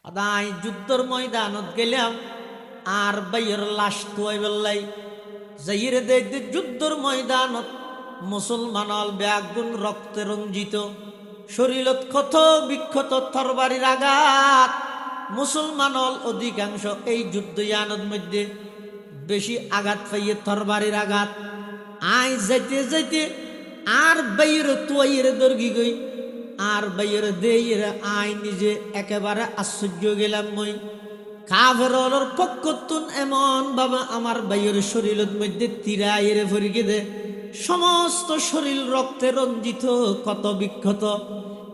আদায় যুদ্ধর ময়দানত গেলাম আর বাইয়ের লাশ তুই বললাই যাইরে দেখতে যুদ্ধর ময়দানত মুসলমানল ব্যাগুন রক্তে রঞ্জিত শরীরত ক্ষত বিক্ষত তরবারির আঘাত মুসলমানল অধিকাংশ এই যুদ্ধয়ানত মধ্যে বেশি আঘাত পাইয়ে তরবারির আঘাত আয় যাইতে যাইতে আর বাইয়ের তুইরে দর্গি গই আর বাইয়ের দেইরে আয় নিজে একেবারে আশ্চর্য গেলাম মই কাফেরর পক্ষতুন এমন বাবা আমার বাইয়ের শরীরের মধ্যে তিরাইরে ভরিয়ে দে সমস্ত শরীর রক্তে রঞ্জিত কত বিক্ষত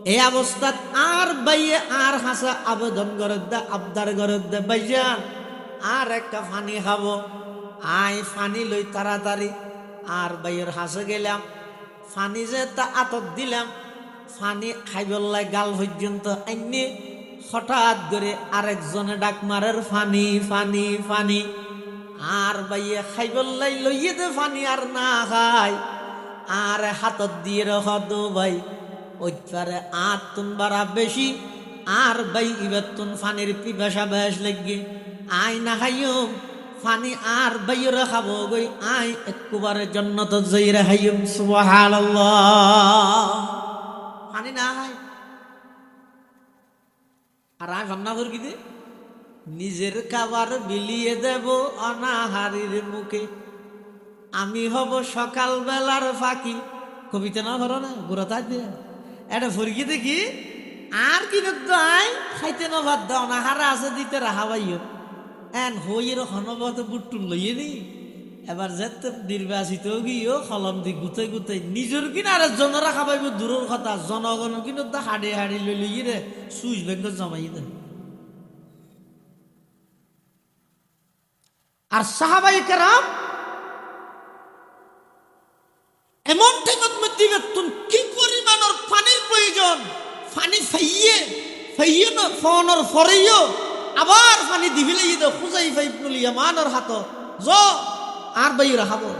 এই অবস্থাত আর বাইয়ে আর হাসা আবেদন করে দে আবদার করে দে বাইজান আর একটা পানি খাবো আয় পানি লই তাড়াতাড়ি আর বাইয়ের হাসে গেলাম পানি যে তা আতত দিলাম পানি খাইবল্লাই গাল পর্যন্ত আইনে হঠাৎ করে আরেকজনে ডাক মারের ফানি ফানি ফানি আর বাইয়ে খাইবল্লাই লইয়ে দে ফানি আর না খাই আর হাতত দিয়ে রহদ ভাই ওইটারে আট তুন বাড়া বেশি আর বাই ইবার তুন ফানির পিপাসা বেশ লাগবে আই না খাইম ফানি আর বাইরে খাবো গই আই একবারে জান্নাত যাইরা খাইম সুবহানাল্লাহ ফানি না খাই আর আয় ভাবনা করি দে নিজের খাবার বিলিয়ে দেব অনাহারির মুখে আমি হব সকাল বেলার ফাঁকি কবিতা না ধরো না বুড়া তাই দিয়ে এটা ফরকি দেখি আর কি আয় খাইতে না ভাত দাও না হারা আছে দিতে রাহা বাইও এন হইয়ের হনবত বুট্টুন লইয়ে নি এবার যেতে নির্বাচিত গিয়েও কলম দি গুতাই গুতাই নিজের কিনা আর জনরা খাবাইব দূরের কথা জনগণ কিন্তু হাড়ে হাড়ি লই লইয়ে রে সুইচ ব্যাংক জমাই দেন আর সাহাবাই কেরাম এমন টাইমত মধ্যে বেতন কি পরিমাণের পানির প্রয়োজন পানি ফাইয়ে না ফোনের ফরেইও আবার পানি দিবিলে ইদ খুজাইফা ইবনুল ইয়ামানের হাত জ আর বাইরা খাবো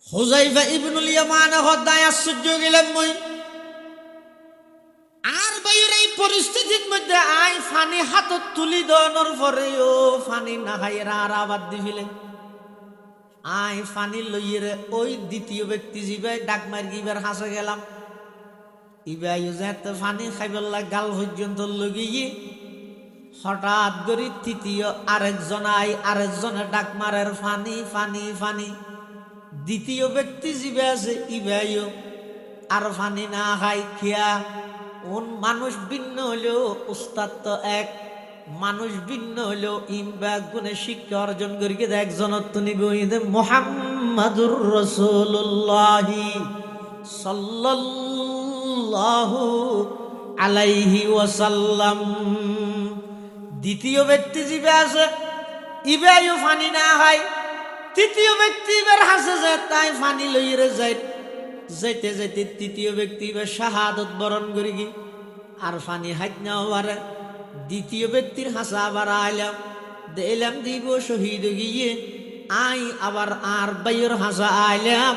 খুজাইফা ইবনুল ইয়ামান হদায় আশ্চর্য গেলাম মই আর বাইরা এই পরিস্থিতির মধ্যে আই পানি হাতত তুলি দনের পরেও পানি না খাইরা আর আবার দিবিলে আই পানি লইয়ে ওই দ্বিতীয় ব্যক্তি জিবাই ডাক মার গিবার হাসে গেলাম ইবাই যেতে পানি খাইবেলা গাল পর্যন্ত লগিয়ে হঠাৎ করে তৃতীয় আরেকজন আই আরেকজনে ডাক মারের ফানি ফানি ফানি দ্বিতীয় ব্যক্তি জিবে আছে ইবাইও আর ফানি না খাই খেয়া ওন মানুষ ভিন্ন হলেও উস্তাদ তো এক মানুষ ভিন্ন হলেও ইমবা গুণে শিক্ষা অর্জন করি একজনের তুমি বইদে মুহাম্মাদুর রাসূলুল্লাহ সাল্লাল্লাহু আলাইহি ওয়াসাল্লাম দ্বিতীয় ব্যক্তি জিবে আছে ইবাইও ফানি না হয় তৃতীয় ব্যক্তি এবার হাসে যায় তাই ফানি লইরে যায় যাইতে যাইতে তৃতীয় ব্যক্তি এবার শাহাদত বরণ করি কি আর ফানি হাইত না পারে দ্বিতীয় ব্যক্তির হাসা আবার আইলাম দিলাম দিব শহীদ গিয়ে আই আবার আর বাইয়ের হাসা আইলাম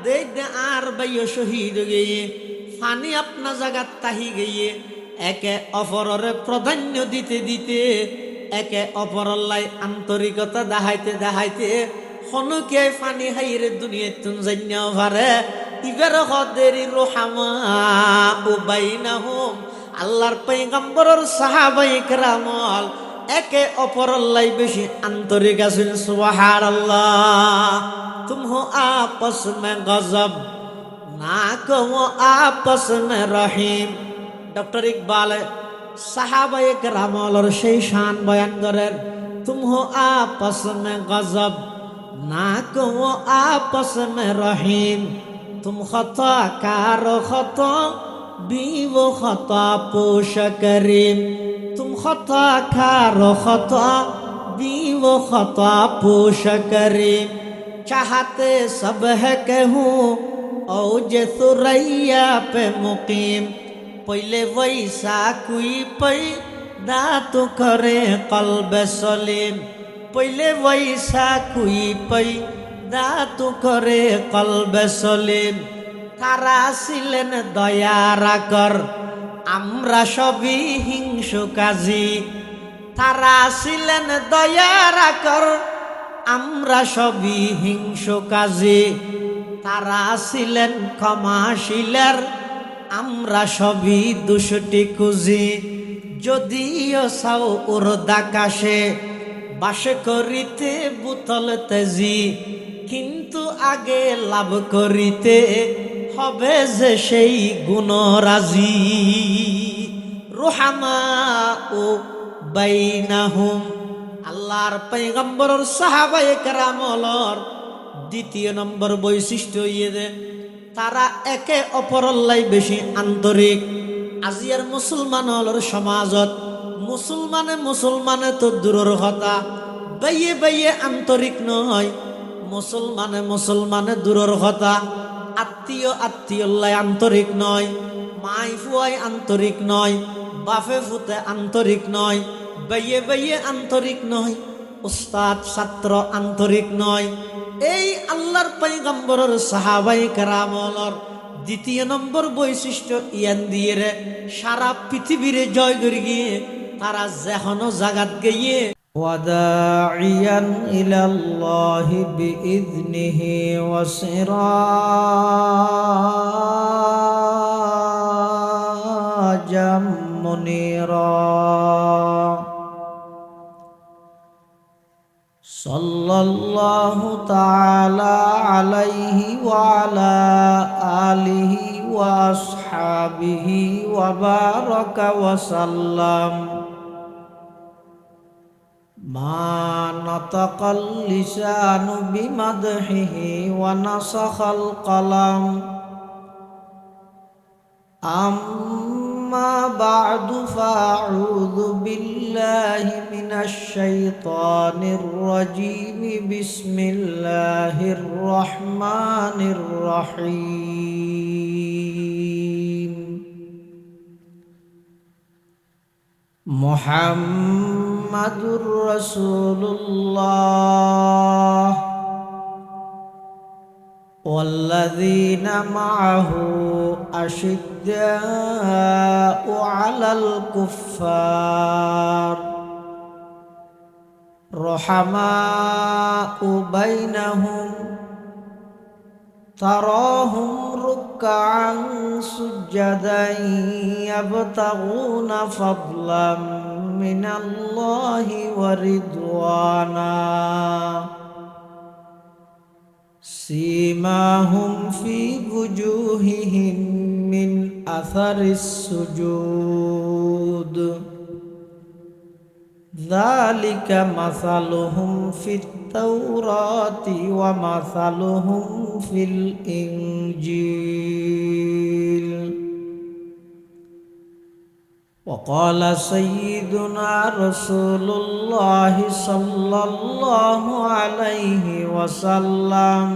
দেখতে আর বাইয় শহীদ গিয়ে ফানি আপনা জায়গা তাহি গিয়ে একে অপরের প্রাধান্য দিতে দিতে একে অপরল্লাই আন্তরিকতা দেখাইতে দেখাইতে হনুকে ফানি হাইরে দুনিয়া তুন জান্নাও পারে ইবার হদেরি রোহামা উবাইনাহুম আল্লাহর পয়গম্বরের সাহাবায়ে কেরামল একে অপরল্লাই বেশি আন্তরিক আছেন সুবহানাল্লাহ তুম হো আপস মে গজব না কো আপস মে রহিম ডক্টর ইকবাল সাহাবায়ে কেরামলের সেই শান বয়ান করেন তুম হো আপস মে গজব না কো আপস মে রহিম তুম খতা কারো খতা बीव खता पोश करीम तुम खता खारो खता बीव खता पोश करीम चाहते सब है कहूँ औजे सुरैया पे मुकीम पहले वैसा कोई पैदा तो करे कल्ब सलीम पहले वैसा कोई पैदा तो करे कल्ब सलीम তারা ছিলেন দয়ার আকর আমরা সবই হিংসুকাজী, তারা ছিলেন দয়ার আকর। আমরা সবই হিংসুকাজী, তারা ছিলেন ক্ষমাশীলের। আমরা সবই দুষ্টটি খুঁজি, যদিও চাও উর্দাকাশে বাস করিতে বুতল তেজি, কিন্তু আগে লাভ করিতে হবে যে সেই গুণরাজি। রুহামা ও বাইনাহুম, আল্লাহর পয়গম্বরের সাহাবায়ে কেরামর দ্বিতীয় নম্বর বৈশিষ্ট্য ইয়ে, তারা একে অপরল্লাই বেশি আন্তরিক। আজিয়ার মুসলমানর সমাজত মুসলমানে তো দূরের কথা, বাইয়ে বাইয়ে আন্তরিক নয়। মুসলমানে দূরের কথা, আত্মীয়ল্লাই আন্তরিক নয়, মাই ফুয়াই আন্তরিক নয়, বাফে ফুতে আন্তরিক নয়, বাইয়ে বাইয়ে আন্তরিক নয়, উস্তাদ ছাত্র আন্তরিক নয়। এই আল্লাহর পয়গম্বরের সাহাবায়ে কেরামর দ্বিতীয় নম্বর বৈশিষ্ট্য ইয়ান দিয়ে রে সারা পৃথিবীরে জয় করে গিয়ে তারা যেহনো জাগাত গিয়ে ওয়াদাইয়ান ইলাল্লাহি বিইذনিহি ওয়াসিরাজাম মুনীরা। সাল্লাল্লাহু তাআলা আলাইহি ওয়া আলা আলিহি ওয়া আসহাবিহি ওয়া বারাকা ওয়া সাল্লাম। মা নাতাকাল লিসানু বিমাদহিহি ওয়া নাসাখাল কলাম। أما بعد فأعوذ بالله من الشيطان الرجيم. بسم الله الرحمن الرحيم. محمد رسول الله والذين معه أشداء على الكفار رحماء بينهم تراهم ركعا سجدا يبتغون فضلا من الله ورضوانا سيماهم في وجوههم من أثر السجود ذلك مثلهم في التوراة ومثلهم في الإنجيل. وقال سيدنا رسول الله صلى الله عليه وسلم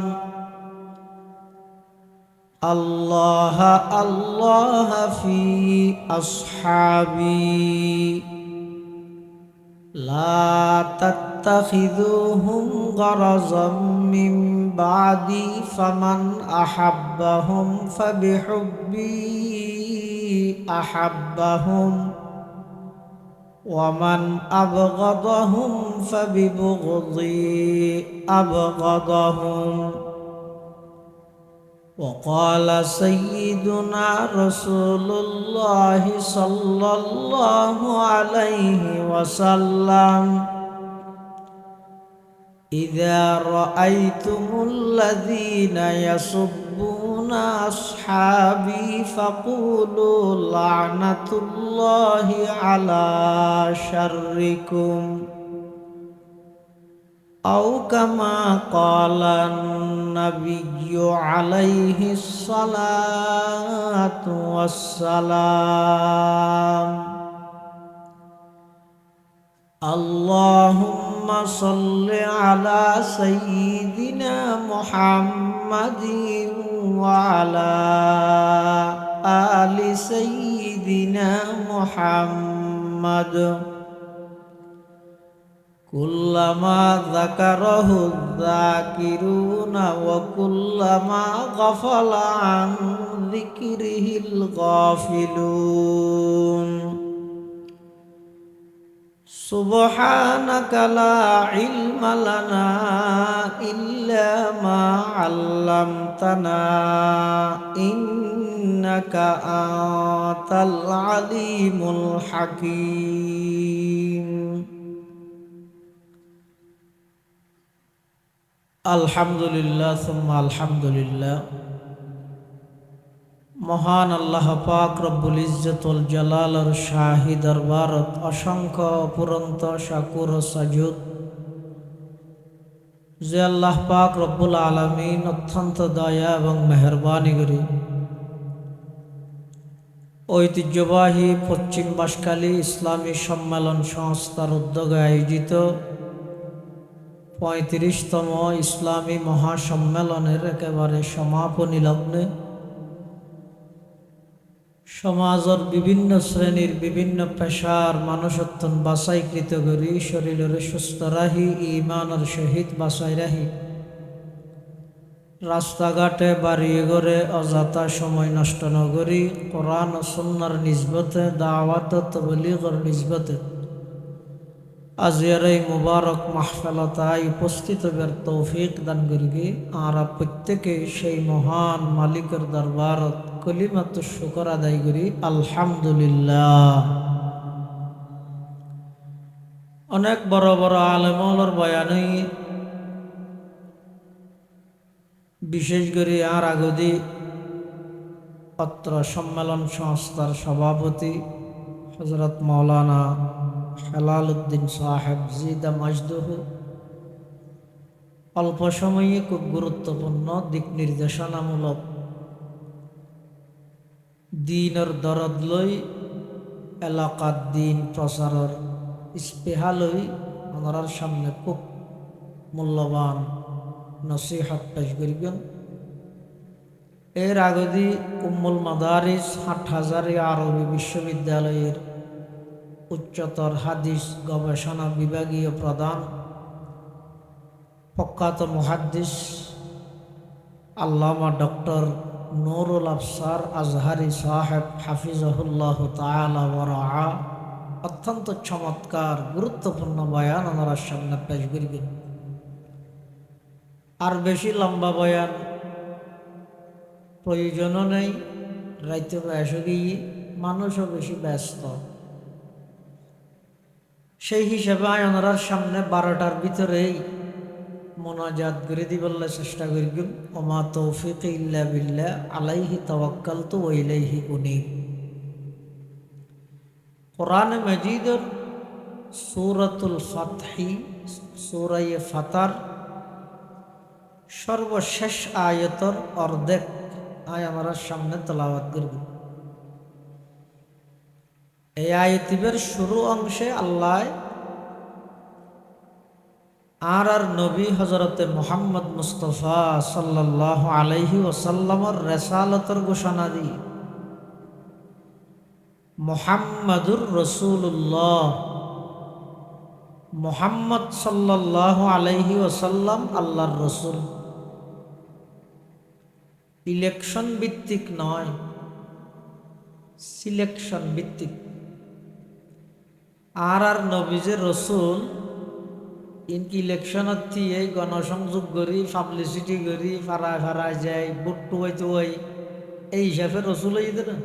الله الله في أصحابي لا تتخذوهم غرضا من بعدي فمن أحبهم فبحبي أحبهم ومن أبغضهم فببغضي أبغضهم. وقال سيدنا رسول الله صلى الله عليه وسلم إذا رأيتم الذين يسبون أصحابي فقولوا لعنة الله على شركم أو كما قال النبي عليه الصلاة والسلام. اللهم صل على سيدنا محمد وعلى آل سيدنا محمد কুল্লামা যাকারাহু যাকিরুনা ওয়া কুল্লামা গাফালা আন যিকরিহিল গাফিলুন সুবহানাকা লা ইলমা লানা ইল্লা মা 'আল্লামতানা ইন্নাকা আনতাল আলিমুল হাকীম। আলহামদুলিল্লাহ সুম্মা আলহামদুলিল্লাহ। মহান আল্লাহ পাক রব্বুল ইজ্জত ওয়াল জালালের শাহী দরবারত অসংখ্য অপুরন্ত শাকুর ও সাজুদ যে আল্লাহ পাক রব্বুল আলামিন অত্যন্ত দয়া এবং মেহেরবানি করে ঐতিহ্যবাহী পশ্চিম বাঁশখালী ইসলামী সম্মেলন সংস্থার উদ্যোগে আয়োজিত ৩৫তম ইসলামী মহাসম্মেলনের একেবারে সমাপনী লগ্নে সমাজের বিভিন্ন শ্রেণীর বিভিন্ন পেশার মানুষত্বন বাছাইকৃত করি শরীরের সুস্থ রাহি ইমানের সহিত বাছাই রাহি রাস্তাঘাটে বাড়ি ঘরে অযথা সময় নষ্ট নগরী কোরআন ও সুন্নাহর নিসবতে দাওয়াত ও তাবলীগের নিসবতে আজিয়ার এই মুবারক মাহফিলতায় উপস্থিত হবার তৌফিক দান করি। আর প্রত্যেকে সেই মহান মালিকের দরবারত কলিমাতু শুকর আদায় করি আলহামদুলিল্লাহ। অনেক বড় বড় আলেমর বয়ানই বিশেষ করে আর আগদি অত্র সম্মেলন সংস্থার সভাপতি হযরত মাওলানা হেলাল উদ্দিন সাহেব জিদা মাজদুহু অল্প সময়ে খুব গুরুত্বপূর্ণ দিক নির্দেশনামূলক দিনের দরদ লই এলাকার দিন প্রচারের স্পৃহা লই ওনার সামনে খুব মূল্যবান নসিহত পেশ করিবেন। এর আগদি উম্মুল মাদারিস হাটহাজারী আরবি বিশ্ববিদ্যালয়ের উচ্চতর হাদিস গবেষণা বিভাগীয় প্রধান প্রখ্যাত মুহাদ্দিস আল্লামা ডক্টর নুরুল আফসার আজহারি সাহেব হাফিজাহুল্লাহ তাআলা ওয়া রাআ অত্যন্ত চমৎকার গুরুত্বপূর্ণ বয়ান ওনারা সামনে পেশ করিবেন। আর বেশি লম্বা বয়ান প্রয়োজনও নেই, রাইতে বয়সে গিয়ে মানুষও বেশি ব্যস্ত, সেই হিসেবে ওনার সামনে 12টার ভিতরেই মোনাজাত করে দিবল্লা চেষ্টা করিবেন। ওমা তৌফিক ইল্লা বিল্লাহ আলাইহি তাওয়াক্কালতু ওয়া ইলাইহি উনীব। কোরআনে মাজিদের সূরাতুল ফাতহি সূরা ফাতার সর্বশেষ আয়াতের অর্ধেক আমরা সামনে তেলাওয়াত করব। এই আয়াতের শুরু অংশে আল্লাহ আর নবী হযরতে মুহাম্মদ মুস্তাফা সাল্লাল্লাহু আলাইহি ওয়াসাল্লামের রিসালাতের ঘোষণা দি মুহাম্মাদুর রাসূলুল্লাহ মুহাম্মদ সাল্লাল্লাহু আলাইহি ওয়াসাল্লাম আল্লাহর রাসূল। ইলেকশন ভিত্তিক নয়, সিলেকশন ভিত্তিক। আর নবী যে রসুল ইনকি ইলেকশনত দিয়ে গণসংযোগ করি পাবলিসিটি করি ফারায় ফারায় যায় ভোট টুয়াইতে হয় এই হিসাবে রসুল হইতে না।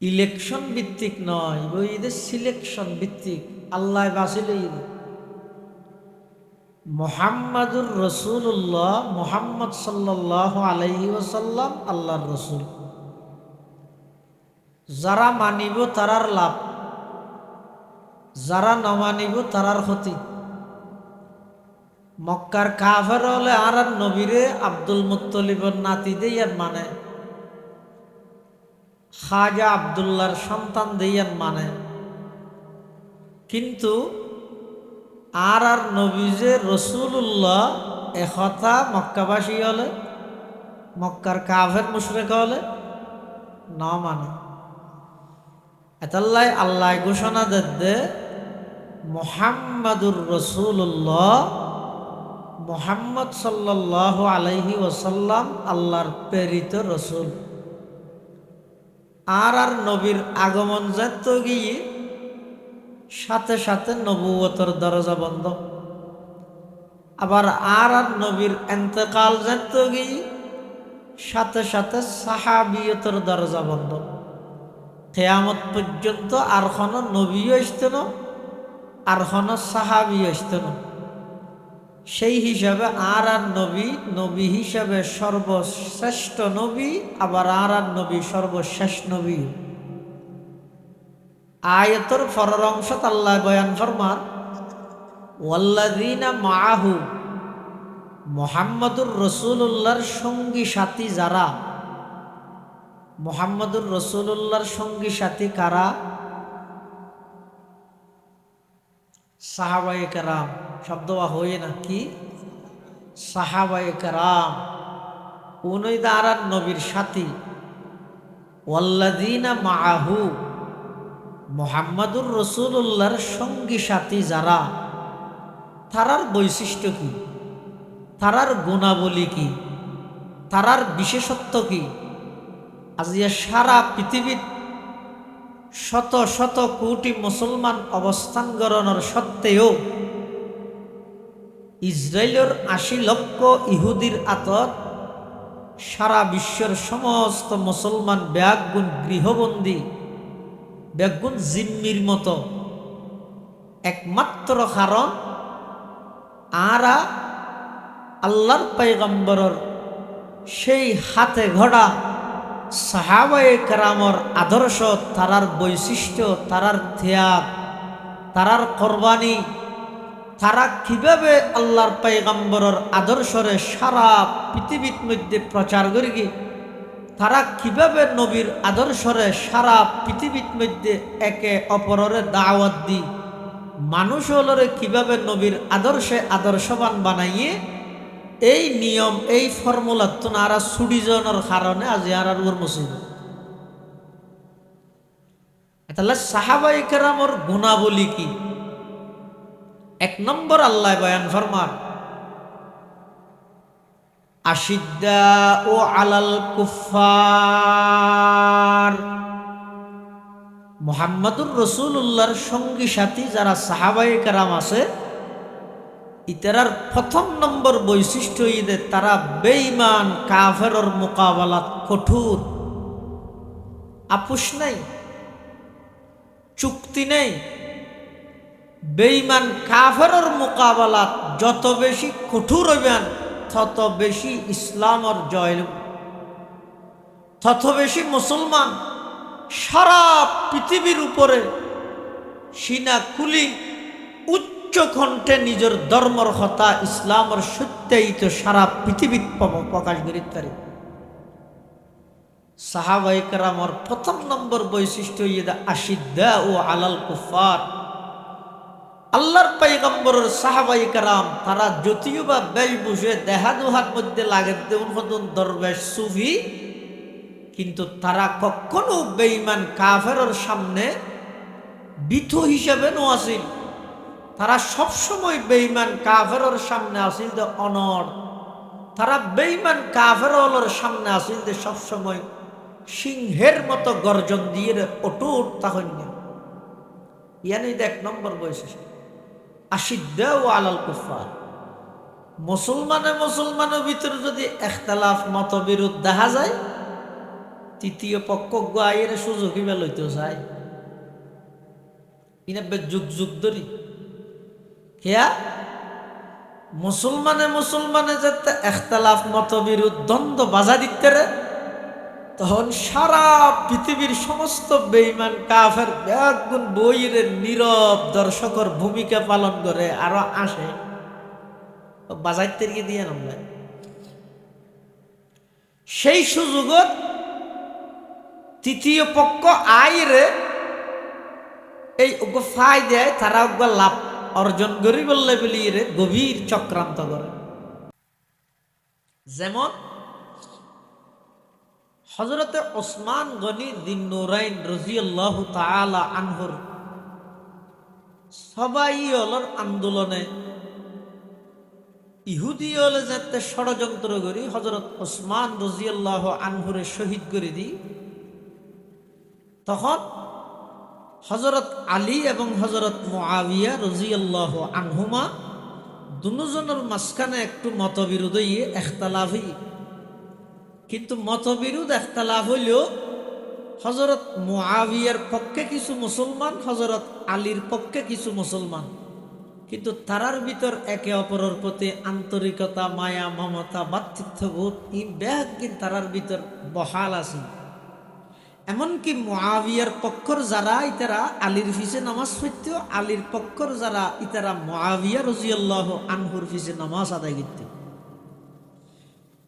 ইলেকশন ভিত্তিক নয়, ওই সিলেকশন ভিত্তিক। আল্লাহ বাঁচিলে মুহাম্মাদুর রাসূলুল্লাহ মুহাম্মদ সাল্লাল্লাহু আলাইহি ওয়াসাল্লাম আল্লাহর রাসূল। যারা মানিব তারার লাভ, যারা না মানিব তারার ক্ষতি। মক্কার কাফের হলে আর নবীরে আব্দুল মুত্তলিবের নাতি দেয়ান মানে, খাজা আব্দুল্লাহর সন্তান দেয়ান মানে। কিন্তু আর নবী যে রসুল্লাহ একথা মক্কাবাসী হলে, মক্কার কাফের মুশরিক হলে না মানে। এতাল্লাই আল্লাহ ঘোষণা দে মুহাম্মাদুর রাসূলুল্লাহ, মুহাম্মদ সাল্লাল্লাহু আলাইহি ওয়াসাল্লাম আল্লাহর প্রেরিত রসুল। আর নবীর আগমন যেত গিয়ে সাথে সাথে নবুয়তের দরজা বন্ধ। আবার আর নবীর ইন্তেকাল যেত গিয়ে সাথে সাথে সাহাবিয়তের দরজা বন্ধ। কিয়ামত পর্যন্ত আর কোনো নবীও আসতো না, আর কোনো সাহাবিও আসতো না। সেই হিসাবে আর নবী, নবী হিসাবে সর্বশ্রেষ্ঠ নবী, আবার আর নবী সর্বশেষ নবী। আয়াতের পরের অংশত আল্লাহ বয়ান ফরমান, ওয়াল্লাযীনা মাআহু, মুহাম্মাদুর রাসূলুল্লাহর সঙ্গী সাথী যারা। মুহাম্মাদুর রাসূলুল্লাহর সঙ্গী সাথী কারা? সাহাবায়ে কেরাম। শব্দ হয়ে না কি? সাহাবায়ে কেরাম উনি আর নবীর সাথী। ওয়াল্লাযীনা মাআহু, মুহাম্মাদুর রাসূলুল্লাহর সঙ্গী সাথী যারা, তারার বৈশিষ্ট্য কি, তারার গুণাবলী কি, তারার বিশেষত্ব কি? আজিয়া সারা পৃথিবীর শত শত কোটি মুসলমান অবস্থান গ্রহণের সত্ত্বেও ইসরায়েলের ৮০ লক্ষ ইহুদির আতত সারা বিশ্বের সমস্ত মুসলমান ব্যাগুণ গৃহবন্দী, ব্যাগুণ জিম্মির মতো। একমাত্র কারণ আরা আল্লাহর পয়গম্বরের সেই হাতে ঘোড়া সাহাবায়ে কেরামর আদর্শ, তারার বৈশিষ্ট্য, তারার ত্যাগ, তারার কোরবানি, তারা কিভাবে আল্লাহর পয়গম্বরের আদর্শরে সারা পৃথিবীর মধ্যে প্রচার করি, তারা কিভাবে নবীর আদর্শরে সারা পৃথিবীর মধ্যে একে অপরের দাওয়াত দি, মানুষ হলরে কিভাবে নবীর আদর্শে আদর্শবান বানাইয়ে, এই নিয়ম, এই ফর্মুলা তো নারা সুডিজনের কারণে আজ আর ওর মুসিবত। তাহলে সাহাবায়ে কেরামর গুণাবলী কি? এক নম্বর আল্লাহ বয়ান ফরমান, আশিদ্দাউ আলাল কুফফার। মুহাম্মাদুর রাসূলুল্লাহর সঙ্গী সাথী যারা সাহাবায়ে কেরাম আছে, ইতারার প্রথম নম্বর বৈশিষ্ট্য ঈদে তারা বেঈমান কাফেরের মোকাবেলাত কঠোর। আপুস নাই, চুক্তি নেই। বেঈমান কাফেরের মোকাবেলাত যত বেশি কঠোর হইবেন, তত বেশি ইসলামের জয়, তত বেশি মুসলমান সারা পৃথিবীর উপরে সিনা খুলি উচ্চ কণ্ঠে নিজের ধর্মর কথা, ইসলামের সত্যায়িত সারা পৃথিবীর প্রকাশ করিতে পারে। সাহাবায়ে কেরামর প্রথম নম্বর বৈশিষ্ট্য ইদা আশিদ্দাউ আলাল কুফার। আল্লাহর পয়গম্বরের সাহাবায়ে কেরাম তারা যদিও বা বেশ বুঝে দেহাদুহার মধ্যে লাগে দেউন হদুন দরবেশ সুফি, কিন্তু তারা কখনো বেঈমান কাফেরের সামনে বিথ হিসেবে নো আসিল। তারা সবসময় বেঈমান কাফেরের সামনে আসিল যে অনড়। তারা বেঈমান কাফেরের সামনে আসিল যে সবসময় সিংহের মতো গর্জন দিয়ে অটুট তাহন্য। ইয়ানি এক নম্বর বৈশিষ্ট্য, আশিদ্দাউ আলাল কুফার। মুসলমানের ভিতরে যদি ইখতিলাফ মতবিরোধ দেখা যায়, তৃতীয় পক্ষ গায়ের সুযোগ ইবা লইতেও চায়। ইনাবে যুগ যুগ ধরি হেয়া মুসলমানে যাতে ইখতিলাফ মতবিরোধ দ্বন্দ্ব বাজা দিতে রে, তখন সারা পৃথিবীর সমস্ত বেঈমান কাফের একগুণ বইয়ের নীরব দর্শকের ভূমিকা পালন করে আরো আসে বাজাইতে দিয়ে নামলে। সেই সুযোগত তৃতীয় পক্ষ আইরে এই ফাই দেয়, তারা লাভ অর্জন করি বললে বলিয়ে গভীর চক্রান্ত করে। যেমন হযরতে ওসমান গনি যিন নূরাইন রাদিয়াল্লাহু তাআলা আনহুর সবাই হলর আন্দোলনে ইহুদি হলে যাতে ষড়যন্ত্র করি হযরত ওসমান রাদিয়াল্লাহু আনহুরে শহীদ করে দিই, তখন হযরত আলী এবং হযরত মুআবিয়া রাদিয়াল্লাহু আনহুমা দুজনের মাঝখানে একটু মতবিরোধ হইয়ে ইখতিলাফ হই। কিন্তু মতবিরোধ ইখতিলাফ হইলেও হযরত মুআবিয়ার পক্ষে কিছু মুসলমান, হযরত আলীর পক্ষে কিছু মুসলমান, কিন্তু তারার ভিতর একে অপরের প্রতি আন্তরিকতা, মায়া, মমতা, ভ্রাতৃত্ববোধ এই ব্যাগিন তারার ভিতর বহাল আছে। এমনকি মুআবিয়ার পক্ষর যারা ইতারা আলীর পিছে নামাজ পড়ত, আলীর পক্ষর যারা ইতারা মুআবিয়া রাদিয়াল্লাহু আনহুর পিছে নামাজ আদায় করত।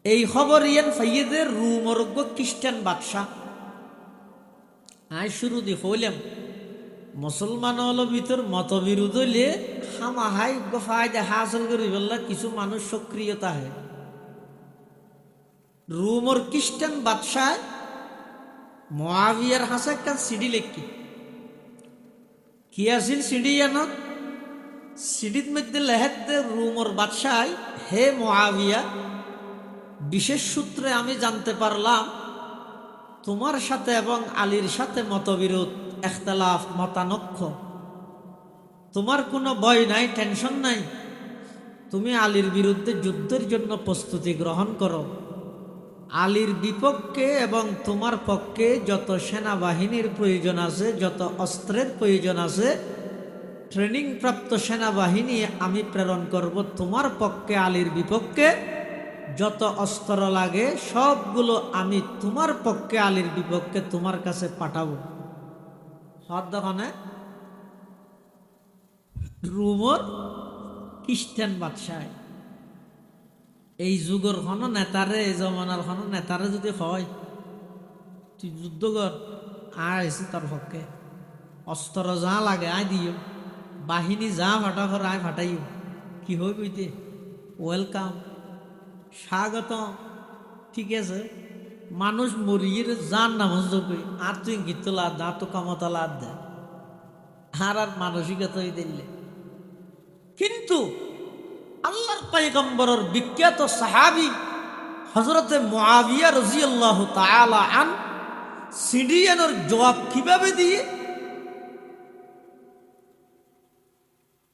এই খবর ইয়ান ফাইয়েদের রুমরজ্ঞ খ্রিস্টান বাদশাহ আই শুরু দি হইলাম মুসলমান হল ভিতর মতবিরোধ হইলে হামাহাই ফায়দা হাসিল করি বললা কিছু মানুষ সক্রিয়তা হয়। রুমর খ্রিস্টান বাদশাহ মুআবিয়ার হাসে একটা সিডি লেখি কি আছিল সিডি জানো? সিডির মধ্যে লেখতে রুমর বাদশাহ, হে মুআবিয়া, বিশেষ সূত্রে আমি জানতে পারলাম তোমার সাথে এবং আলীর সাথে মতবিরোধ, ইখতিলাফ, মতানক্ষ। তোমার কোনো ভয় নাই, টেনশন নাই। তুমি আলীর বিরুদ্ধে যুদ্ধের জন্য প্রস্তুতি গ্রহণ করো। আলীর বিপক্ষে এবং তোমার পক্ষে যত সেনাবাহিনীর প্রয়োজন আছে, যত অস্ত্রের প্রয়োজন আছে, ট্রেনিং প্রাপ্ত সেনাবাহিনী আমি প্রেরণ করব তোমার পক্ষে। আলীর বিপক্ষে যত অস্ত্র লাগে সবগুলো আমি তোমার পক্ষে, আলীর বিপক্ষে তোমার কাছে পাঠাবো। দোকানে রুমর খ্রিস্টান বাদশাহ এই যুগের কোন নেতারে, এই জমানার কোন নেতারে যদি হয় তুই যুদ্ধ কর, আইসি তোর পক্ষে, অস্ত্র যা লাগে আয় দিও, বাহিনী যা ফাটা কর আয় ফাটাইও, কি হই বইতে ওয়েলকাম, স্বাগত, ঠিক আছে। মানুষ মরিয়ে যান নামাজ করি আর তুই গীত লাদ দা, তো ক্ষমতা লাদ দেয় আর আর মানসিকতা দিলে। কিন্তু আল্লাহর পয়গম্বরের বিখ্যাত সাহাবী হযরতে মুআবিয়া রাদিয়াল্লাহু তাআলা আন সিডিয়ানের জবাব কিভাবে দিয়ে?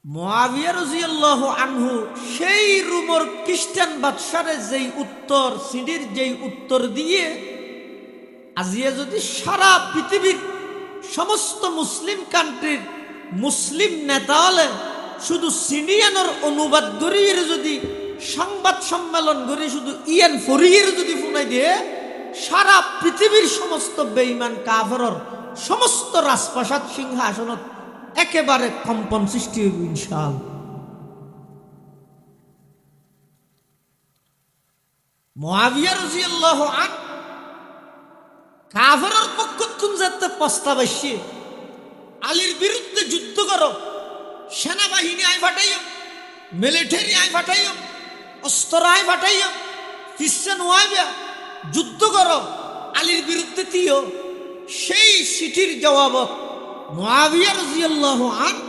মুআবিয়া রাদিয়াল্লাহু আনহু সেই রুমর খ্রিস্টান বাদশারে যেই উত্তর, সিডির যেই উত্তর দিয়ে আজিয়া যদি সারা পৃথিবীর সমস্ত মুসলিম কান্ট্রির মুসলিম নেতা হলে শুধু সিডিয়ানের অনুবাদ করিয়ে যদি সংবাদ সম্মেলন করে শুধু ইয়ান ফরিয়ের যদি শুনাই দিয়ে সারা পৃথিবীর সমস্ত বেঈমান কাফেরর সমস্ত রাজপ্রাসাদ সিংহাসনত একেবারে কম্পন সৃষ্টি হইব ইনশাআল্লাহ। মুআবিয়া রাদিয়াল্লাহু আনহু কাফেরের পক্ষ তুমি যাতে প্রস্তাব আসছে আলীর বিরুদ্ধে যুদ্ধ করো, সেনাবাহিনী আয় ফাটাইও, মিলিটারি আয় ফাটাইও, অস্ত্র আয় ফাটাইও, খ্রিস্টান ওয়াইবা যুদ্ধ করো আলীর বিরুদ্ধে দিও। সেই চিঠির জবাবত মুআবিয়া রাদিয়াল্লাহু আনহু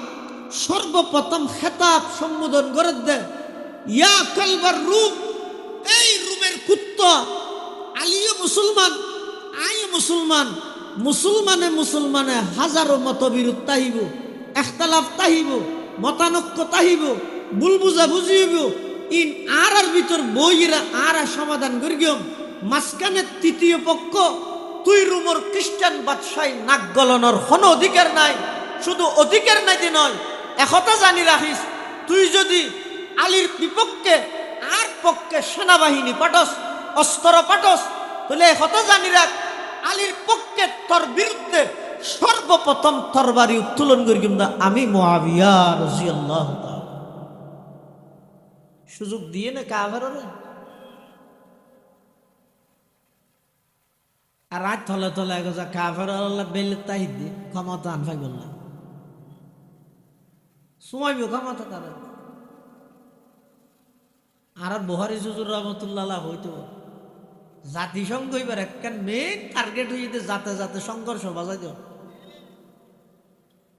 সর্বপ্রথম খেতাব সম্বোধন করে দেয়, ইয়া কালবার রূম, এই রুমের কুত্তা, আলীও মুসলমান, আইও মুসলমান, মুসলমানে মুসলমানে হাজারো মতবিরোধ তাহিব, ইখতিলাফ তাহিব, মতানক্য তাহিব, ভুল বুঝা বুঝিব, ইন আর ভিতর বইরা আর সমাধান করিও। মাঝখানে তৃতীয় পক্ষ তুই রুমর খ্রিস্টান বাদশাহী নাক গলানোর কোনো অধিকার নাই। শুধু অধিকার নাই যে নয়, একথা জানি রাখিস, তুই যদি আলীর বিপক্ষে আর পক্ষে সেনাবাহিনী পাঠস, অস্ত্র পাঠস, তাহলে একথা জানি রাখ, আলীর পক্ষে তোর বিরুদ্ধে সর্বপ্রথম তরবারি উত্তোলন করি কিন্তু আমি মুআবিয়া রাদিয়াল্লাহু তাআলা। সুযোগ দিয়ে না কাফেররা আর রাত থলে থলে এগোজা কাফেররা বেলে তাই দিয়ে ক্ষমতা আনফাই বললাম সময় ক্ষমতা তারা আর বুহারি হুজুর রহমতুল্লাহ হইতো জাতিসংঘ এবার একটা মেইন টার্গেট হয়ে যাতে যাতে সংঘর্ষ বাজাই দেওয়া।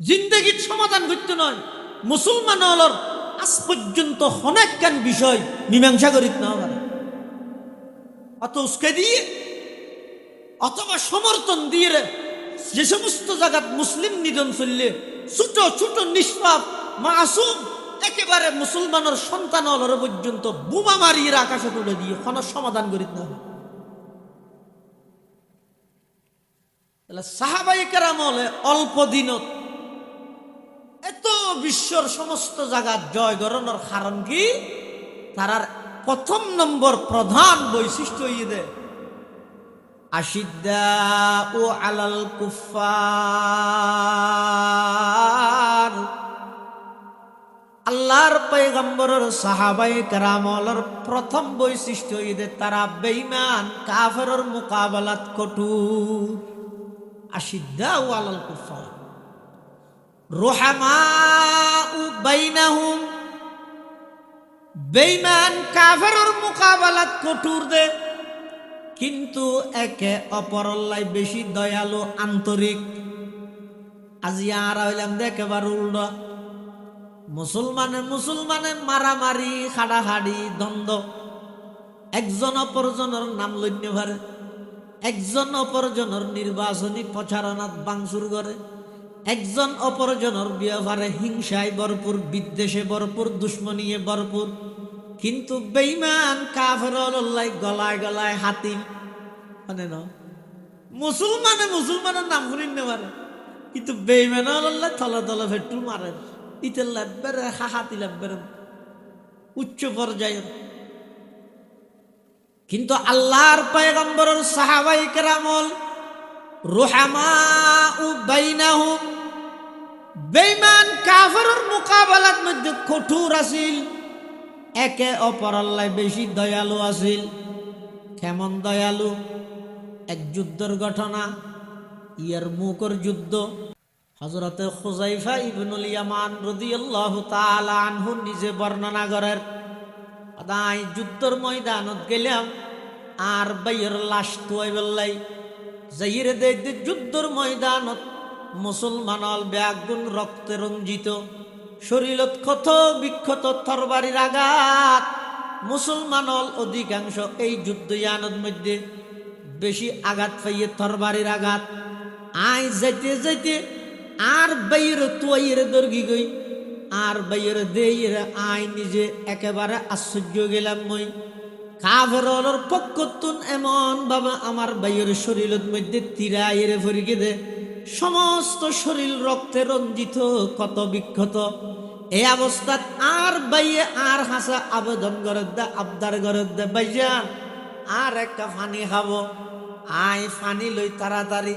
জিন্দগির সমাধান করতে নয়, মুসলমান হলর আজ পর্যন্ত অনেক কান বিষয় মীমাংসা করিত না পারে, অত উস্কে দিয়ে অথবা সমর্থন দিয়ে যে সমস্ত জায়গাত মুসলিম নিধন চললে ছোট ছোট নিষ্পাপ মাসুম একেবারে মুসলমানের সন্তান হলর পর্যন্ত বোমা মারিয়ে আকাশে তুলে দিয়ে কোনো সমাধান করিত না। সাহাবায়ে কেরাম হলে অল্প দিনত এত বিশ্বর সমস্ত জায়গা জয় গরণের কারণ কি? তারার প্রথম নম্বর প্রধান বৈশিষ্ট্য ইয়ে আশিদ্দাউ আলাল কুফফার। আল্লাহর পয়গম্বরের সাহাবায়ে কেরামর প্রথম বৈশিষ্ট্য ইয়ে তারা বেঈমান কাফেরের মোকাবেলাত কঠোর। আশিদ্দাউ আলাল কুফফার রুহামাউ বাইনাহুম, বেঈমান কাফেরের মোকাবেলাত কঠোর দে, কিন্তু একে অপরল্লাই বেশি দয়ালু আন্তরিক। আজি আর হইলাম একেবারে উল্টো, মুসলমানে মারামারি হাডাহাডি দ্বন্দ্ব, একজন অপরজনের নাম লইতে পারে, একজন অপরজনের নির্বাচনী প্রচারণাত বাংসুর করে, একজন অপরজনের ব্যবহারে হিংসায় ভরপুর, বিদ্বেষে ভরপুর, দুশ্মনীয়ে ভরপুর। কিন্তু বেঈমান কাফের লাই গলায় গলায় হাতিম, মানে না মুসলমানের নাম শুনিতে পারে, কিন্তু বেঈমান লাই তলে তলে ফেটু মারে, ইতে লাগবে হাহাতি লাগবে উচ্চ পর্যায়ের। কিন্তু আল্লাহর পয়গম্বরের সাহাবায়ে কেরামল রুহামাউ বাইনাহুম, বেঈমান কাফেরের মোকাবেলার মধ্যে কঠোর আছিল, একে অপরাল্লাই বেশি দয়ালু আছিল। কেমন দয়ালু? এক যুদ্ধের ঘটনা, ইয়ারমুকের যুদ্ধ। হযরতে হুযায়ফা ইবনুল ইয়ামান রাদিয়াল্লাহু তাআলা আনহু নিজে বর্ণনা করেন, আদাই যুদ্ধের ময়দানত গেলাম আর বাইয়ের লাশ তুই বললাই যাইরে দেখতে যুদ্ধের ময়দানত মুসলমানল ব্যাগুন রক্তে রঞ্জিত, শরীরত ক্ষত বিক্ষত, তরবারির আঘাত। মুসলমানল অধিকাংশ এই যুদ্ধয়ানের মধ্যে বেশি আঘাত পাইয়ে তরবারির আঘাত। আই যাইতে যাইতে আর বাইয়ের তুইরে দর্গি গই, আর বাইয়ের দেইরে আই নিজে একেবারে আশ্চর্য গেলাম। মই কাফেরর পক্ষতুন এমন ভাবে আমার বাইয়ের শরীরের মধ্যে তিরাইরে ভরিয়ে দে, সমস্ত শরীর রক্তে রঞ্জিত, কত বিক্ষত। এই অবস্থাত আর বাইয়ে আর হাসা আবেদন করে দে, আবদার করে দে, ভাইজান আর একটা পানি খাবো। আই পানি লই তাড়াতাড়ি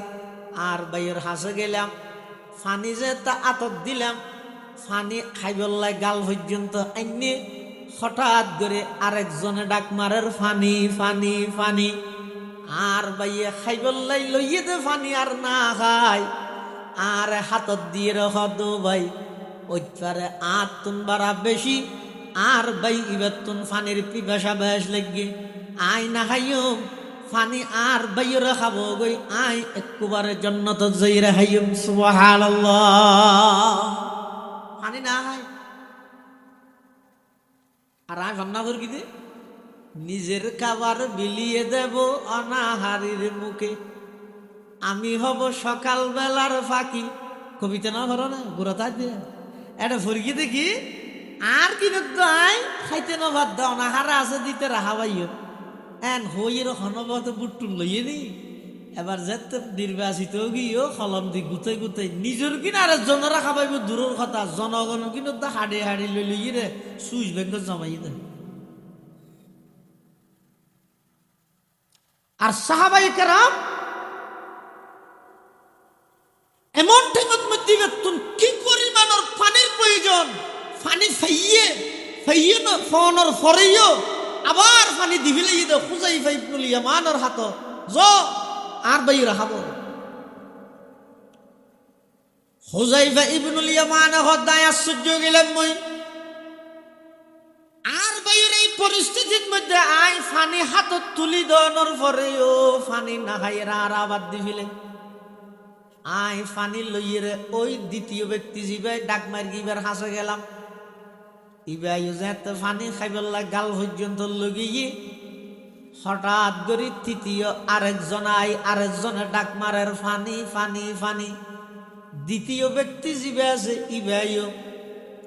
আর বাইয়ের হাসে গেলাম, পানি যে তা আতত দিলাম, পানি খাইবল্লাই গাল পর্যন্ত আইনে হঠাৎ করে আরেকজনে ডাক মারের পানি পানি পানি। আর বাইয়ে খাইবল্লাই লইয়ে দে পানি, আর না খাই আর হাতত দিয়ে রহ দো ভাই, ওইটারে আর তুন বাড়া বেশি। আর ভাই এবার তুন পানির পিপাসা বেশ লাগবে, আই না খাইও পানি আর বাইরে খাবো গই, আই একবারে জান্নাত যাইরা খাইম। সুবহানাল্লাহ, পানি না খাই আর আই ভান্না করে কি দে নিজের খাবার বিলিয়ে দেব অনাহারির মুখে, আমি হব সকাল বেলার ফাঁকি। কবিতা না ধরো না গোড়াতা দিয়ে এটা ফরকি দেখি আর কি আই খাইতে না ভাত দাও না, হারা আছে দিতে রাহা ভাইও এন হইয়ের হনবত বুট্টুন লইয়ে নি। এবার যেতে নির্বাচিত গিয়েও কলম দি গুতাই গুতাই নিজের কিনা আর জনরা খাবাইব দূরের কথা, জনগণ কিন্তু হাড়ি হাড়ি লই লইয়ে রে সুইচ ব্যাংক জমাই দেয়। আর সাহাবায়ে কেরাম এমন ঠেঙ্গত মধ্যে বেতুন কি পরিমাণের পানির প্রয়োজন, পানি ফাইয়ে না ফোনের ফরেইও আবার পানি দিবিলে দে হুযায়ফা ইবনুল ইয়ামানের হাত জ আর বাইরে খাবো। হুযায়ফা ইবনুল ইয়ামান হদায় আশ্চর্য গেলাম মই, আর বাইরে এই পরিস্থিতির মধ্যে আই পানি হাতত তুলি দেওয়ানোর পরেও পানি না খাইয়েরা আর আবার দিবিলে। আই ফানি লইয়ে ওই দ্বিতীয় ব্যক্তি জিবাই ডাক মার গিবার হাসে গেলাম ইবাই যেতে ফানি খাইবেলা গাল পর্যন্ত লগিয়ে হঠাৎ করে তৃতীয় আরেকজন আরেকজনে ডাক মারের ফানি ফানি ফানি দ্বিতীয় ব্যক্তি জিবে আছে ইবাইও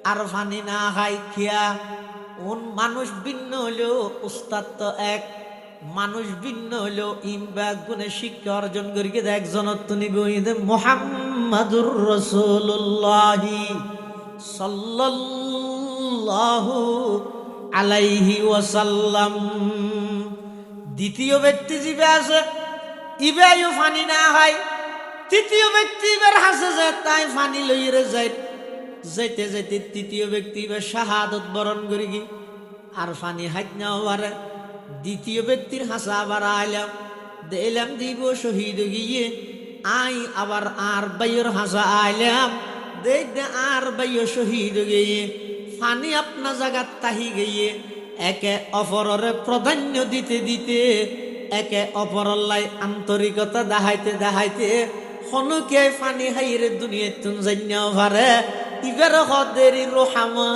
আর ফানি না খাই খিয়া ওন মানুষ ভিন্ন হলেও উস্তাদ তো এক মানুষ ভিন্ন হলেও ইনবা গুণে শিক্ষা অর্জন করি একজন নিবে মুহাম্মাদুর রাসূলুল্লাহ সাল্লাল্লাহু আলাইহি ওয়াসাল্লাম। দ্বিতীয় ব্যক্তি জিবে আছে ইবাইও ফানি না হয় তৃতীয় ব্যক্তি এবার হাসে যায় তাই ফানি লইরে যায় যাইতে যাইতে তৃতীয় ব্যক্তি এবার শাহাদত বরণ করি কি আর ফানি হাইত না পারে দ্বিতীয় ব্যক্তির হাসা আবার আইলাম দিলাম দিব শহীদ গিয়ে আই আবার আর বাইয়ের হাসা আইলাম দেখতে আর বাইয় শহীদ গিয়ে ফানি আপনা জায়গাত তাহি গিয়ে একে অপরের প্রাধান্য দিতে দিতে একে অপরের লাই আন্তরিকতা দেখাইতে দেখাইতে হনুকে ফানি হাইরে দুনিয়া তুন জান্নাও পারে ইবার হদেরি রহমা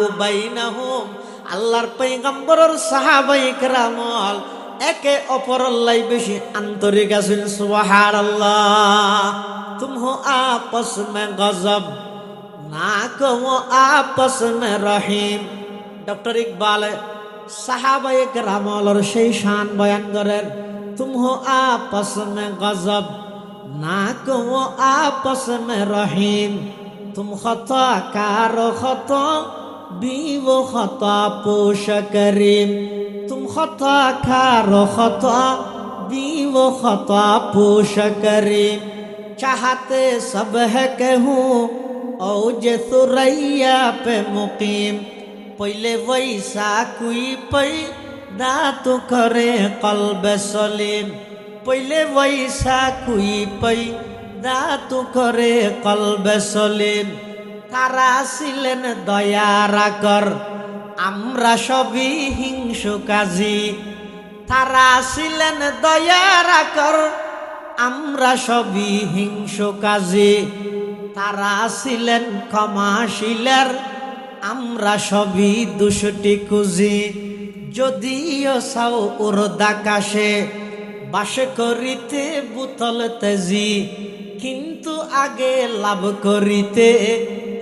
ও বাইনাহুম আল্লাহর পয়গম্বরের সাহাবায়ে কেরামল একে অপরের লাই বেশি আন্তরিক আছেন সুবহানাল্লাহ। তুম হো আপস মে গজব না কো আপস মে রহিম। ডক্টর ইকবাল সাহাবায়ে কেরামলের সেই শান বয়ান করেন তুম হো আপস মে গজব না কো আপস মে রহিম। तुम खता कारो खता बीवो खता पोश करीम। तुम खता कारो खता बीवो खता पोश करीम। चाहते सब है कहूँ औजे सुरैया पे मुकीम। पहले वैसा कोई पैदा तो करे कल्ब सलीम। पहले वैसा कोई पैदा तो करे कल्ब सलीम। তারা ছিলেন দয়ার আকর আমরা সবই হিংসু কাজী। তারা ছিলেন দয়ার আকর আমরা সবই হিংসু কাজী। তারা ছিলেন ক্ষমাশীলের আমরা সবই দুষ্টটি খুঁজি। যদিও সাও উর্দাকাশে বাস করিতে বুতল তেজি কিন্তু আগে লাভ করিতে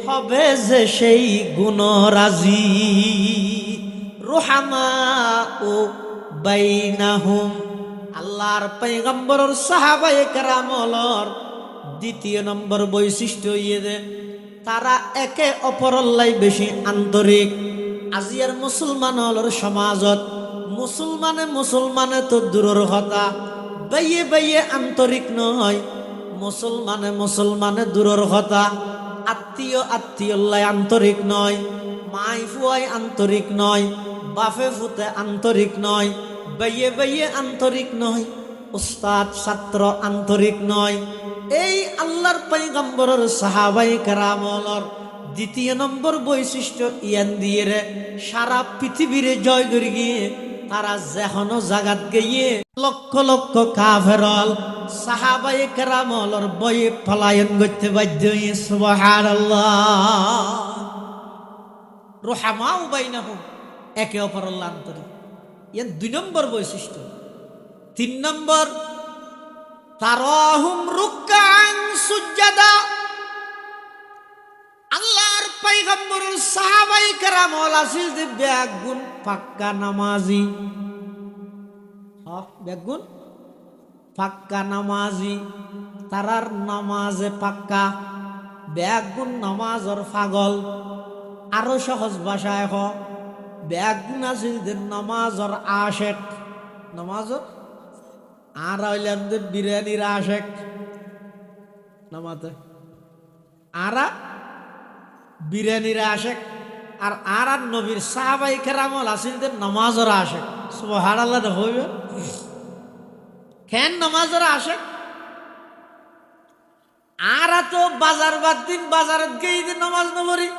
হবে যে সেই গুণরাজি। রুহামা ও বাইনাহুম আল্লাহর পয়গম্বরের সাহাবায়ে কেরামলর দ্বিতীয় নম্বর বৈশিষ্ট্য ইয়ে তারা একে অপরের লাই বেশি আন্তরিক। আজিয়ার মুসলমান হলর সমাজত মুসলমানে তো দূরের কথা বাইয়ে বাইয়ে আন্তরিক নয়। মুসলমানে দূরের কথা আত্মীয় আন্তরিক নয়। মাই ফুয়াই আন্তরিক নয়। বাফে ফুতে আন্তরিক নয়। বাইয়ে বাইয়ে আন্তরিক নয়। উস্তাদ ছাত্র আন্তরিক নয়। এই আল্লাহর পয়গম্বরের সাহাবায়ে কেরামলর দ্বিতীয় নম্বর বৈশিষ্ট্য ইয়ান দিয়ে সারা পৃথিবীরে জয় করে গিয়ে তারা যেহনো জাগাত গিয়ে লক্ষ লক্ষ কাফেরল সাহাবায়ে কেরামলর বয়ে পলায়ন করতে বাধ্য হয়ে সুবহানাল্লাহ। রুহামাউ বাইনাহুম একে অপরের আন্তরিক এর দুই নম্বর বৈশিষ্ট্য। তিন নম্বর তারাহুম রুকআন সুজদা আল্লাহর পয়গম্বরের সাহাবায়ে কেরামল আছিল যে বেগুন পাক্কা নামাজি। বেগুন পাক্কা নামাজি তারার নামাজে পাক্কা বেগুন নামাজর পাগল। আরো সহজ ভাষায় বেগুন আছিল যে নামাজর আশেক। নামাজর আর হইলাম যে বিরিয়ানির আশেক নামাতে আরা বিরিয়ানির আশেক আর আর নবীর সাহাবায়ে কেরামল আছিল যে নামাজর আশেক। সুবহানাল্লাহ হইবে কেন নামাজের আশেক। আর তো বাজার বাদ দিন বাজারত গিয়ে নামাজ নবরি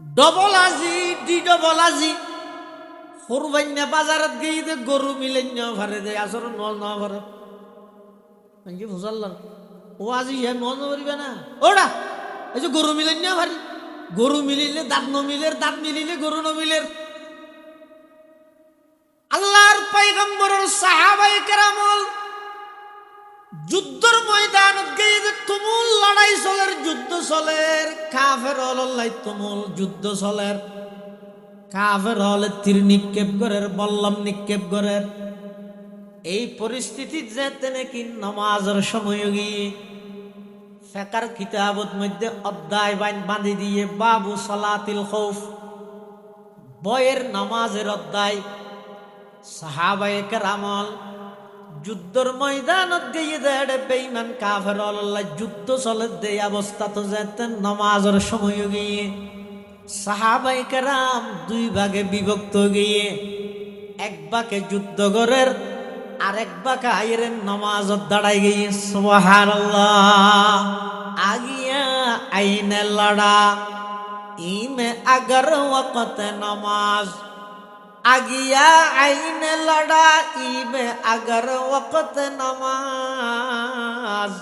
ডবল আজি ডি ডবল আজি সরবাইনা বাজারত গিয়ে গরু মিলেন ভারে দেয় আসর নল না ভারে ফুসাল্লার ও আজি হে মন করিবে না ওরা এই যে গরু মিলেন না ভারি গরু মিলিলে দাঁত নমিলের দাঁত মিলিলে গরু নমিলের আল্লাহর পয়গম্বরের সাহাবায়ে কেরামল যুদ্ধের ময়দানত গিয়ে যে তুমুল লড়াই চলের যুদ্ধ চলের কাফের হলাই তুমুল যুদ্ধ চলের কাফের হলে তীর নিক্ষেপ করের বল্লম নিক্ষেপ করের এই পরিস্থিতি যেতে নাকি নামাজের সময় গিয়ে ফেকার কিতাবত মধ্যে অধ্যায় বাঁধি দিয়ে বাবু সালাতিল খৌফ বয়ের নামাজের অধ্যায় সাহাবায়ে কেরামল যুদ্ধর ময়দানত গিয়ে দেড়ে বেঈমান কাফের আল্লাহ যুদ্ধ চলে দেই অবস্থা তো যেতেন নামাজের সময় গিয়ে সাহাবায়ে কেরাম দুই ভাগে বিভক্ত গিয়ে এক ভাগে যুদ্ধ করের আর এক ভাগে আইরেন নামাজত দাঁড়াই গিয়ে সুবহানাল্লাহ আগিয়া আইনে লড়া ইমে अगर वक़्त नमाज आगिया आईन लड़ा में अगर वक़्त नमाज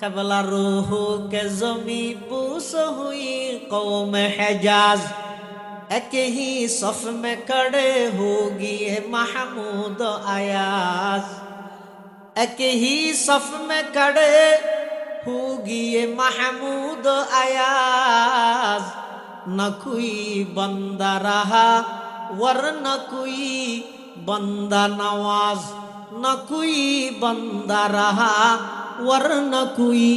कबला रूह के जमी पूस हुई कौम हिजाज एक ही सफ में खड़े होगी महमूद अयाज एक ही सफ में खड़े होगी महमूद अयाज न कोई बंदा रहा वरन कोई बंदा नवाज न कोई बंदा रहा वरन कोई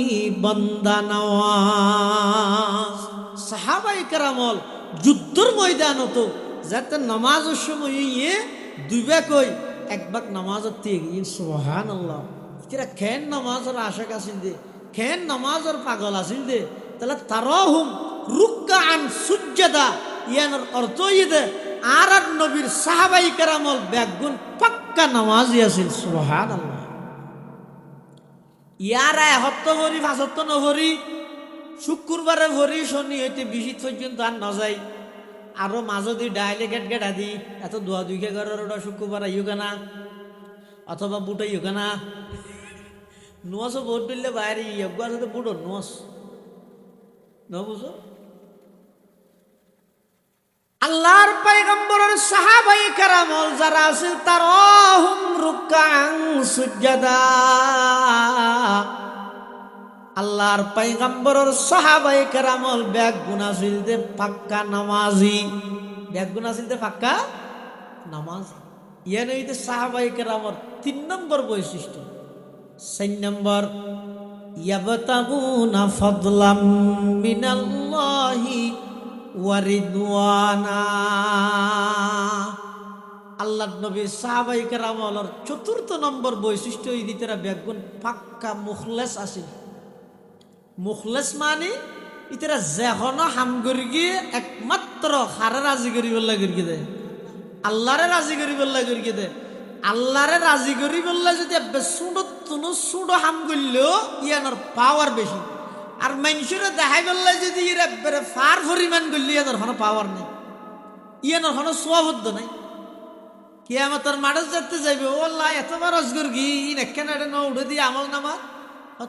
बंदा नवाज साहाबाए केरामल যুদ্ধের ময়দানত যাতে নামাজের সময় দুইবা কই একবার নামাজত গিয়ে সুবহানাল্লাহ এরা কেন নামাজের আশাক আছিল দে কেন নামাজের পাগল আছিল দে তাহলে তারাহুম রুকআন সুজদা ইয়ার অর্থ ইদে আর নবীর সাহাবায়ে কেরামল বেগুন পাক্কা নামাজি আছিল সুবহানাল্লাহ ইয়ারা হত্য করি ভাসত্য নহরি শুক্রবারে ভরি শনি হইতে বিশিত পর্যন্ত আর ন যাই আরো মাজদি ডাইলে গেট গেটা দি এত দোয়া দুইকে ঘরের ওটা শুক্রবার আইও কেনা অথবা বুটাইও কেনা নুয়াশো ভোট দিলে বাইরে একবার সাথে বুড়ো নুয়াশ ন বুঝো আল্লাহর পয়গম্বরের সাহাবায়ে কেরামল যারা আছে তারাহুম রুকআন সুজদা আল্লাহর পয়গম্বরের সাহাবায়ে কেরামল বেগুন আছিল দে পাক্কা নামাজি বেগুন আছিল দে পাক্কা নামাজ ইয়ানে হইতে সাহাবায়ে কেরামর 3 নম্বর বৈশিষ্ট্য 4 নম্বর ইয়াবতাগুনা ফাদলাম মিনাল্লাহি ওয়া রিদওয়ানা আল্লাহর নবী সাহাবায়ে কেরামর 4 নম্বর বৈশিষ্ট্য এই দিতেরা বেগুন পাক্কা মুখলেস আছিল মুখলেস মানে ইতারা যেখনো হাম করি গিয়ে একমাত্র হারে রাজি করিব লাগে দে আল্লাহরে রাজি করিব লাগে দে আল্লাহরে রাজি করিব যদি সুড়ো হাম করলেও ইয়ানোর পাওয়ার বেশি আর মানুষের দেখাই বললে যদি এর ফার পরিমাণ করলে ইয়ানোর কোনো পাওয়ার নেই ইয়ানোর কোনো সোয়াবদ্ধ নাই কিয়ামতের মাঠে যেতে যাইবে ও আল্লাহ এতবার অজগর গি নেকেন ন উঠে দিয়ে আমল নামা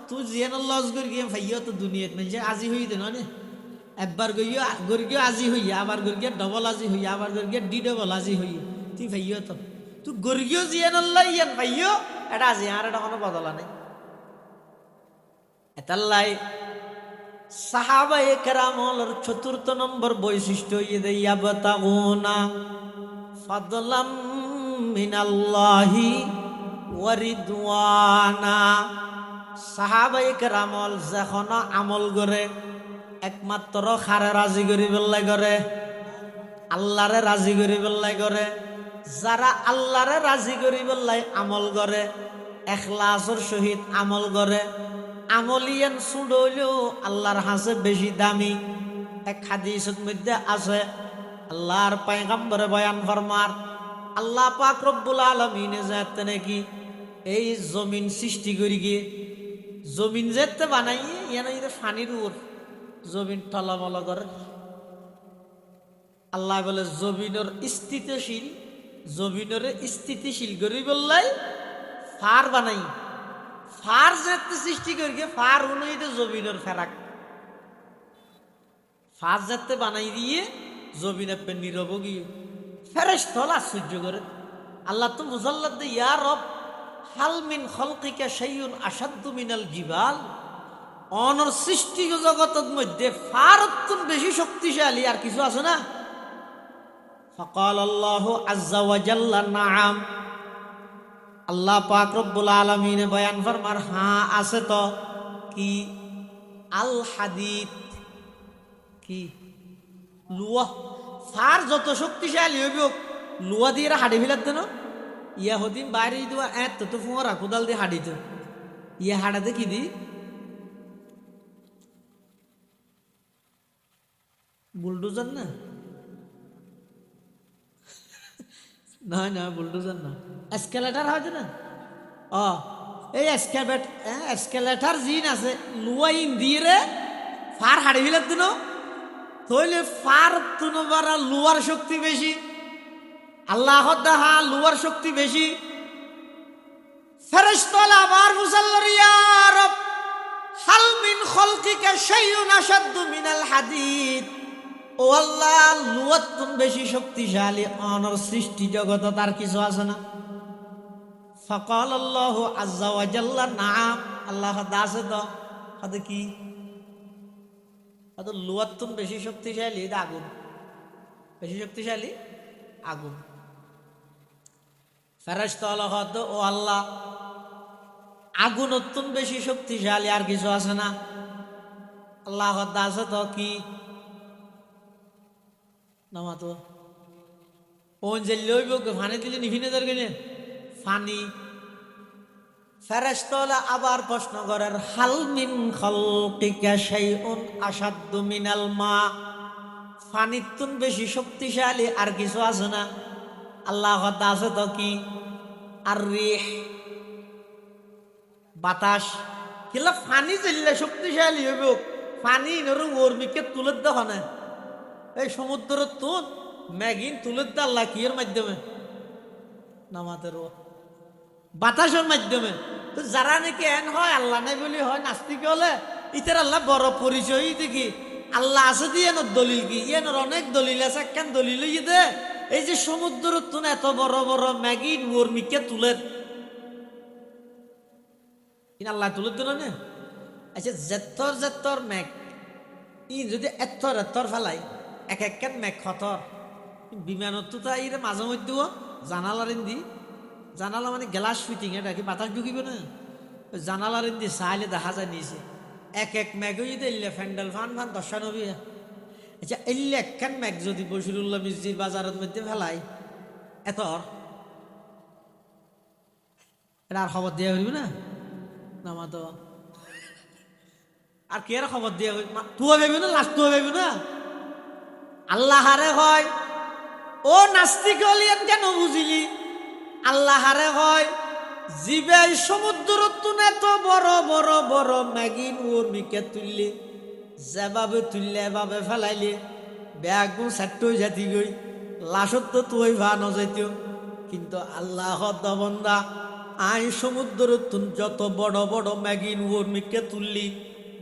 তুই জিয়ান লস করি গিয়ে ভাইয়া তো দুনিয়াত মানে আজি হই দে নয় একবার গরিয়ে আজি হই আবার গরিয়ে ডবল আজি হই আবার গরিয়ে ডি ডবল আজি হই তুই ভাইয়া তো তুই গরিয়েও জিয়ান ইয়ান ভাইয়া এটা আজি আর এটা কোনো বদলা নাই এতাল্লাই সাহাবায়ে কেরামলের 4 নম্বর বৈশিষ্ট্য ইদে ইয়াবতাগুনা ফাদলাম মিনাল্লাহি ওয়া রিদওয়ানা সাহাবায়ে কেরামল যখন আমল করে একমাত্র খারে রাজি করি বেল্লাই করে আল্লাহরে রাজি করি বেল্লাই করে যারা আল্লাহরে রাজি করি বেল্লাই আমল করে এখলাসের সহিত আমল করে আমলিয়ান সুডলেও আল্লাহর হাসে বেশি দামি এক হাদিসের মধ্যে আছে আল্লাহর পয়গম্বরে বয়ান ফরমার আল্লাহ পাক রব্বুল আলামিনে যাতে নাকি এই জমিন সৃষ্টি করি গিয়ে জমিন যেতে বানাইয়ে ইয়ানা ফানির উপর জমিন টলামলা করে আল্লাহ বলে জমিনের স্থিতিশীল করি বললাই ফার বানাই ফার যাতে সৃষ্টি করিয়ে ফার অনুযায়ী জমিনের ফেরাক ফার যাতে বানাই দিয়ে জমিন আপনি নীরব গিয়ে ফেরেশতারা আশ্চর্য করে আল্লাহ তো মুজাল্লাদ দে ইয়া রব হাল মিন খলকিকা শাইউন আশাদ্দু মিনাল জিবাল অনর সৃষ্টি জগতের মধ্যে ফারতুন বেশি শক্তিশালী আর কিছু আছে না ফাকাল আল্লাহু আযজা ওয়া জাল্লা নাআম আল্লাহ পাক রব্বুল আলামিন বয়ান ফরমার হ্যাঁ আছে তো কি আল হাদিদ কি লুয়া ফার যত শক্তিশালী হইব লুয়া দিয়ে হাড়ি ফেলার দেন ইয়া হদিন বাইরে দেওয়া এত তো ফোঁরা কোদাল দিয়ে হাড়িত ইয়া হাড়াতে কি দি বুলডোজার না না না বুলডোজার না এসকেলেটার হয় না ও এই এসকেলেটার জিন আছে লুয়াইন দিয়ে রে ফার হাড়ি ফেলার দিন তাহলে ফার তুনবার লুয়ার শক্তি বেশি আল্লাহ দাহা লুয়ার শক্তি বেশি ফেরেশতারা আবার মুসাল্লার ইয়া রব হাল মিন খলকিকা শাইউন আশাদ্দু মিনাল হাদিদ ও আল্লাহ লুয়াতুন বেশি শক্তিশালী অনর সৃষ্টি জগত তার কিছু আছে না ফাকাল আল্লাহু আযজা ওয়া জাল্লা নাআম আল্লাহ দাসে তো হাতে কি হাতে লুয়াতুন বেশি শক্তিশালী আগুন বেশি শক্তিশালী আগুন ফেরেশতারা হতো ও আল্লাহ আগুন অত্যন্ত বেশি শক্তিশালী আর কিছু আছে না আল্লাহ দাসে তো কি নামাতো কোন জেলইব ফানি দিলে নিভিনে দরকার ফানি ফেরেশতারা আবার প্রশ্ন করেন হাল মিন খলকিকা শাইউন আশাদ্দু মিনাল মা ফানিতুন বেশি শক্তিশালী আর কিছু আছে না আল্লাহ আছে তো কি আর রিহ বাতাস কিলা ফানি জ্বললে শক্তিশালী হইব ফানি নরু ওরমিকে তুলে দেওয়া না এই সমুদ্র তো ম্যাগিন তুলে দে আল্লাহ কি এর মাধ্যমে নামাতের বাতাসের মাধ্যমে তো যারা নাকি এন হয় আল্লাহ নাই বলি হয় নাস্তিক হলে ইতার আল্লাহ বড় পরিচয় দেখি আল্লাহ আছে দিয়ে দলিল কি ইয়ের অনেক দলিল আছে কেন দলিল দে এই যে সমুদ্র তুন এত বড় বড় ম্যাগিন ওরমিকে তুলে আল্লাহ তুলে দিল না আচ্ছা জেতর ম্যাগ ই যদি এত্তর ফেলাই এক এক ম্যাগ খতর বিমানত তো এর মাঝে মধ্যেও জানালার দি জানালা মানে গ্লাস ফিটিং এটা কি বাতাস ঢুকিবে না জানালার দি চাইলে দেখা যায় নিয়েছে এক এক ম্যাগ দিলে ফ্যান্ডেল ফান দশা নবী আচ্ছা এলে একখান ম্যাগ যদি বশিরুল্লাহ মিস্ত্রির বাজারের মধ্যে ফেলাই এতর এটা আর খবর দেওয়া হইব না নামা তো আর কে খবর দেওয়া হইব তুয়া ভাবি না লাস্ট তুয়া ভাবি না আল্লাহারে হয় ও নাস্তিক হলিয়েন কেন বুঝিলি আল্লাহারে হয় জিবে সমুদ্র তুন এত বড় বড় বড় ম্যাগিন ওর মিকে তুললি যেভাবে তুললে এভাবে ফেলাইলে ব্যাগ সেট হয়ে যাতি গই লাশত তো তুই ভানো যাইতিও কিন্তু আল্লাহ দবন্দা আই সমুদ্র তুন যত বড় বড় ম্যাগিন ওর মিকে তুললি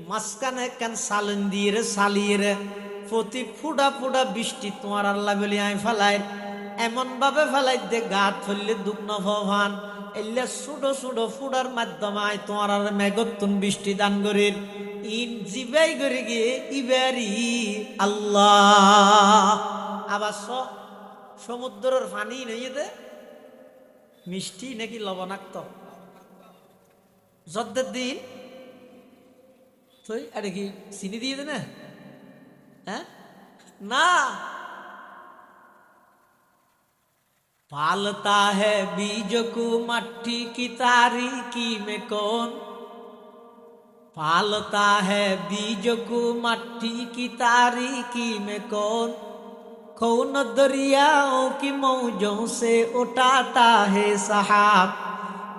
মাঝখানে কেন সালেন দিয়ে রে সালিয়ে রে প্রতি ফুটা ফুটা বৃষ্টি তোমার আল্লাহ বলি আই ফেলাই এমন ভাবে ফেলাই দে গাত ফেললে দুঃখ নভান এলে ছোট ছোট ফুডার মাধ্যমে আই তোমার আর মেঘতুন বৃষ্টি দান করির ইন জিবাই করে গিয়ে ইবারি আল্লাহ আবার সমুদ্রের পানি নেই দে মিষ্টি নাকি লবণাক্ত যদ্দের দিন তুই আরে কি চিনি দিয়ে দে না হ্যাঁ না पालता है बीज को मट्टी की तारीकी में कौन पालता है बीज को मट्टी की तारीकी में कौन दरियाओं की मौजों से उठाता है सहाब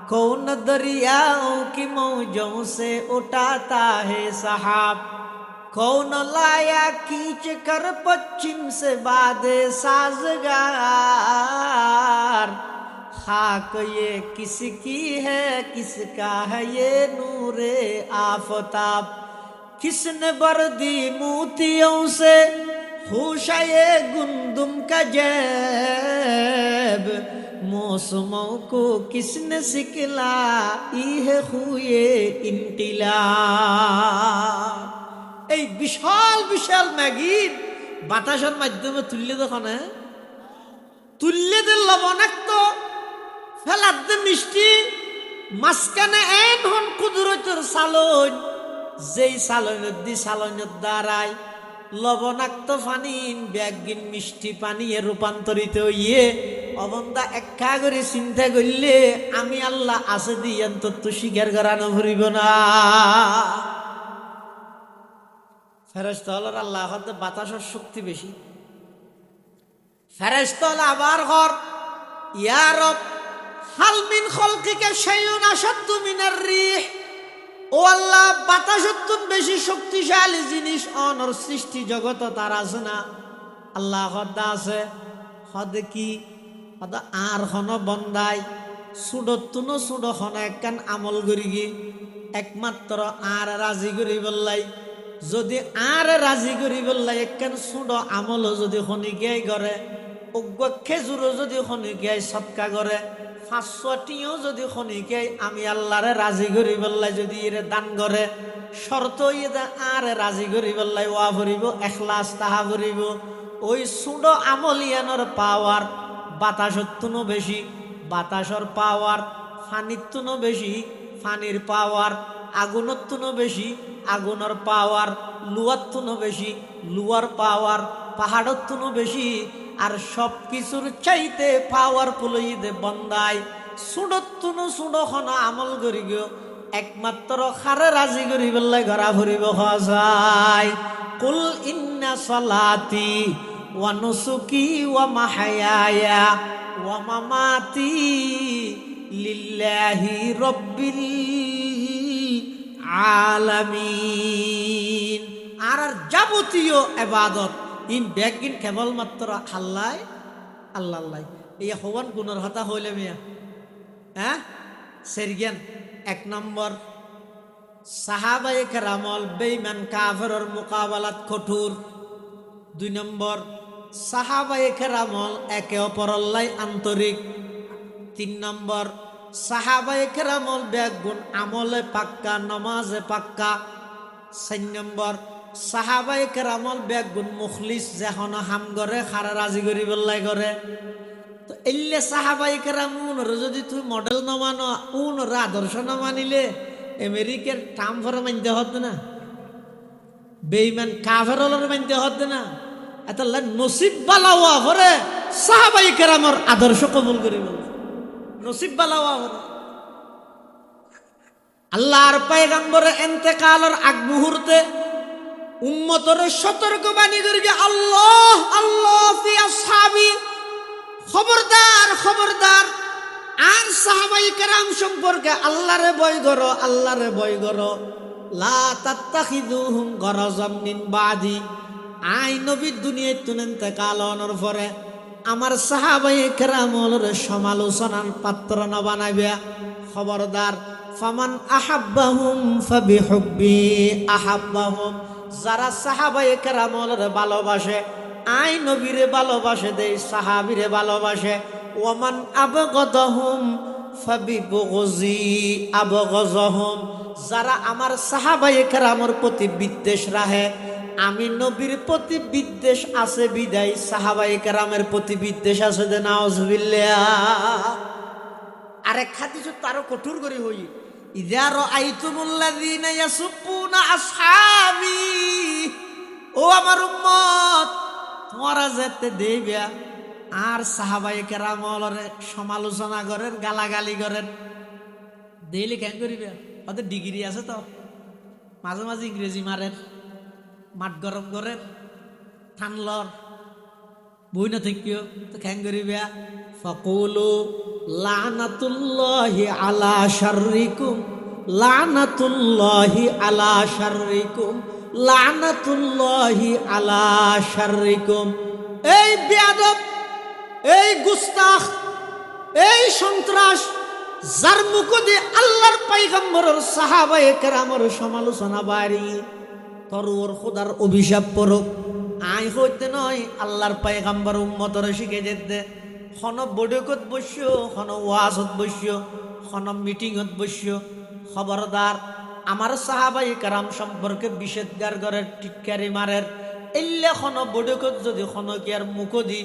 कौन दरियाओं की मौजों से उठाता है सहाब कौन लाया खींच कर पश्चिम से बादे साजगार खाक ये किसकी है किसका है ये नूरे आफताब किसने बर्दी मोतियों से खुशाये गुंदुम का जैब मौसमों को किसने सिखला है खुए इंटिला এই বিশাল বিশাল ম্যাগিন বাতাসের মাধ্যমে তুললে দেখুন তুললে দে লবণাক্ত ফেলার দে মিষ্টি মাঝখানে এমন কুদরতের সালন যেই সালনের দি সালনের দ্বারাই লবণাক্ত পানি ব্যাগিন মিষ্টি পানি রূপান্তরিত হইয়ে অবন্দা একা করে চিন্তা করলে আমি আল্লাহ আছে দিয়ে তো স্বীকার করানো ভরিব না ফেরেশতা হলোর আল্লাহ বাতাসের শক্তি বেশি ফেরেশতা হলো আবার ঘর ইয়া রব হাল মিন খলকিকা শাইউন আশাদ্দু মিনার রিহ ও আল্লাহ বাতাসের বেশি শক্তিশালী জিনিস অনর সৃষ্টি জগত তার আছে না আল্লাহ হদ্দা আছে হদ কি হদ আর হন বন্দাই সুডতুন সুড হন একখান আমল করি গি একমাত্র আর রাজি করি বললাই যদি আর রাজি করি বললাই একখান সুড আমল যদি খনিকাই করে অজ্ঞ খেজুরও যদি খনিকাই সৎকা করে 500টিও যদি খনিকাই আমি আল্লাহরে রাজি করি বললাই যদি এর দান করে শর্ত ইদা আর রাজি করি বললাই ওয়া ভরিব এখলাস তাহা ভরিব ওই সুড আমলিয়ানোর পাওয়ার বাতাসত্তুনো বেশি বাতাসর পাওয়ার ফানিত্তুনো বেশি ফানির পাওয়ার আগুনত্তুনো বেশি আগুনের পাওয়ার লুয়াত্তুনো বেশি লুয়ার পাওয়ার পাহাড়ত্তুনো বেশি আর সব কিছুর চাইতে পাওয়ারফুল ইদে বন্দায় সুডত্তুনো সুডখন আমল করি গো একমাত্র খারে রাজি করি বললে ঘরা ভরিব যায় কুল ইন্না সলাতি ওয়া নুসুকি ওয়া মাহয়ায়া ওয়া মামাতি লিল্লাহি রাব্বিল আলামিন আর যাবতীয় ইবাদত ইন ব্যাগিন কেবলমাত্র আল্লাহ আল্লাহ আল্লাহ এই হওয়ান গুণের হতা হইলে মিয়া হ্যাঁ সেরগেন 1 নম্বর সাহাবায়ে কেরামল বেঈমান কাফেরের মোকাবেলাত কঠোর 2 নম্বর সাহাবায়ে কেরামল একে অপরের লাই আন্তরিক 3 নম্বর সাহাবায়ে কেরামল ব্যাগুন আমলে পাক্কা নামাজে পাক্কা 4 নম্বর সাহাবায়ে কেরামল ব্যাগুন মুখলিস যখন হাম করে খারা রাজি করি বললাই করে তো এলে সাহাবায়ে কেরামুন যদি তুই মডেল না মানো উন আদর্শ না মানিলে আমেরিকার টাম ফর মানতে হতো না বেঈমান কাফেরলর মানতে হতো না এত নসিব বালাওয়া করে সাহাবায়ে কেরামর আদর্শ কবুল করি বল নসিব বালাওয়া করে আল্লাহর পয়গম্বরের ইন্তেকালের আগ মুহূর্তে উম্মতর সতর্কবাণী করিবে আল্লাহ আল্লাহ ফি আসহাবি খবরদার খবরদার আর সাহাবায়ে কেরাম সম্পর্কে আল্লাহরে ভয় করো লা তাত্তাখিযুহুম গরাজাম মিন বাদি আই নবী দুনিয়ায় ইন্তেকাল হওয়ার পরে আমার সাহাবায়ে কেরামর সমালোচনার পাত্র না বানাইবে খবরদার ফামান আহাব্বাহুম ফাবিহুব্বি আহাব্বাহুম যারা সাহাবায়ে কেরামর ভালোবাসে আই নবীরে ভালোবাসে দেই সাহাবীরে ভালোবাসে ওমান আবগদাহুম ফাবিবগজি আবগজহুম যারা আমার সাহাবায়ে কেরামর প্রতি বিদ্বেষ রাখে আমি নবীর প্রতি বিদ্বেষ আছে বিদায় সাহাবায়ে কেরামের প্রতি বিদ্বেষ আছে যে নাউজুবিল্লাহ আরেক হাদিস তারও কঠোর করে হই ইযা রাআইতুমুল্লাযীনা ইয়াসুকুনা আসহাবি ও আমার উম্মত তোমরা যেতে দেইবা আর সাহাবায়ে কেরামর সমালোচনা করেন গালাগালি করেন দেইলে কেন করিবে ওদের ডিগ্রি আছে তো মাঝে মাঝে ইংরেজি মারেন মাঠ গরম করেন ঠানলর বই না থাকিও তো কেন করিবে ফাকুলু লানাতুল্লাহি আলা শাররিকুম লানাতুল্লাহি আলা শাররিকুম লানাতুল্লাহি আলা শাররিকুম এই বেয়াদব এই গুস্তাখ এই সন্ত্রাস যার মুখ দিয়ে আল্লাহর পয়গম্বরের সাহাবায়ে কেরামের সমালোচনা বাড়ি তোর ওর খোদার অভিশাপ পড়ুক আই হইতে নয় আল্লাহর পয়গম্বর উম্মতরে শিখে যেতে খন বৈঠকত বসিও খন ওয়াজত বসিও খন মিটিংত বসিও খবরদার আমার সাহাবায়ে কেরাম সম্পর্কে নিষেধগার করে টিটকারি মারের এলে খন বৈঠকত যদি খন কি আর মুখ দি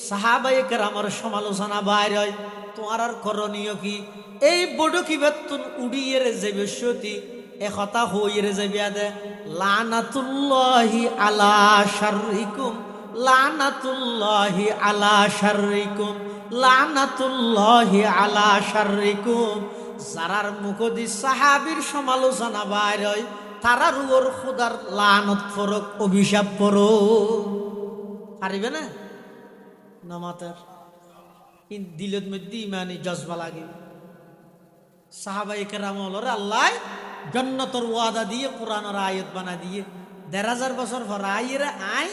সাহাবায়ে কেরামের সমালোচনা বাইর হয় তোমার আর করণীয় কি এই বড় কি বেতন উড়িয়ে যাবে সতী একথা হইয়ে যাবে দে লানাতুল্লাহি আলা শাররিকুম লানাতুল্লাহি আলা শাররিকুম লানাতুল্লাহি আলা শাররিকুম যারার মুখ দি সাহাবীর সমালোচনা বাইর হয় তারার উপর খোদার লানত ফরক অভিশাপ পড়ো পারিবে না নামাতের দিলের মধ্যে ইমানি জজবা লাগে সাহাবায়ে কেরাম হলরে আল্লাহ জান্নাতের ওয়াদা দিয়ে কোরআনের আয়াত বানা দিয়ে ১৫০০ বছর পর আইরে আই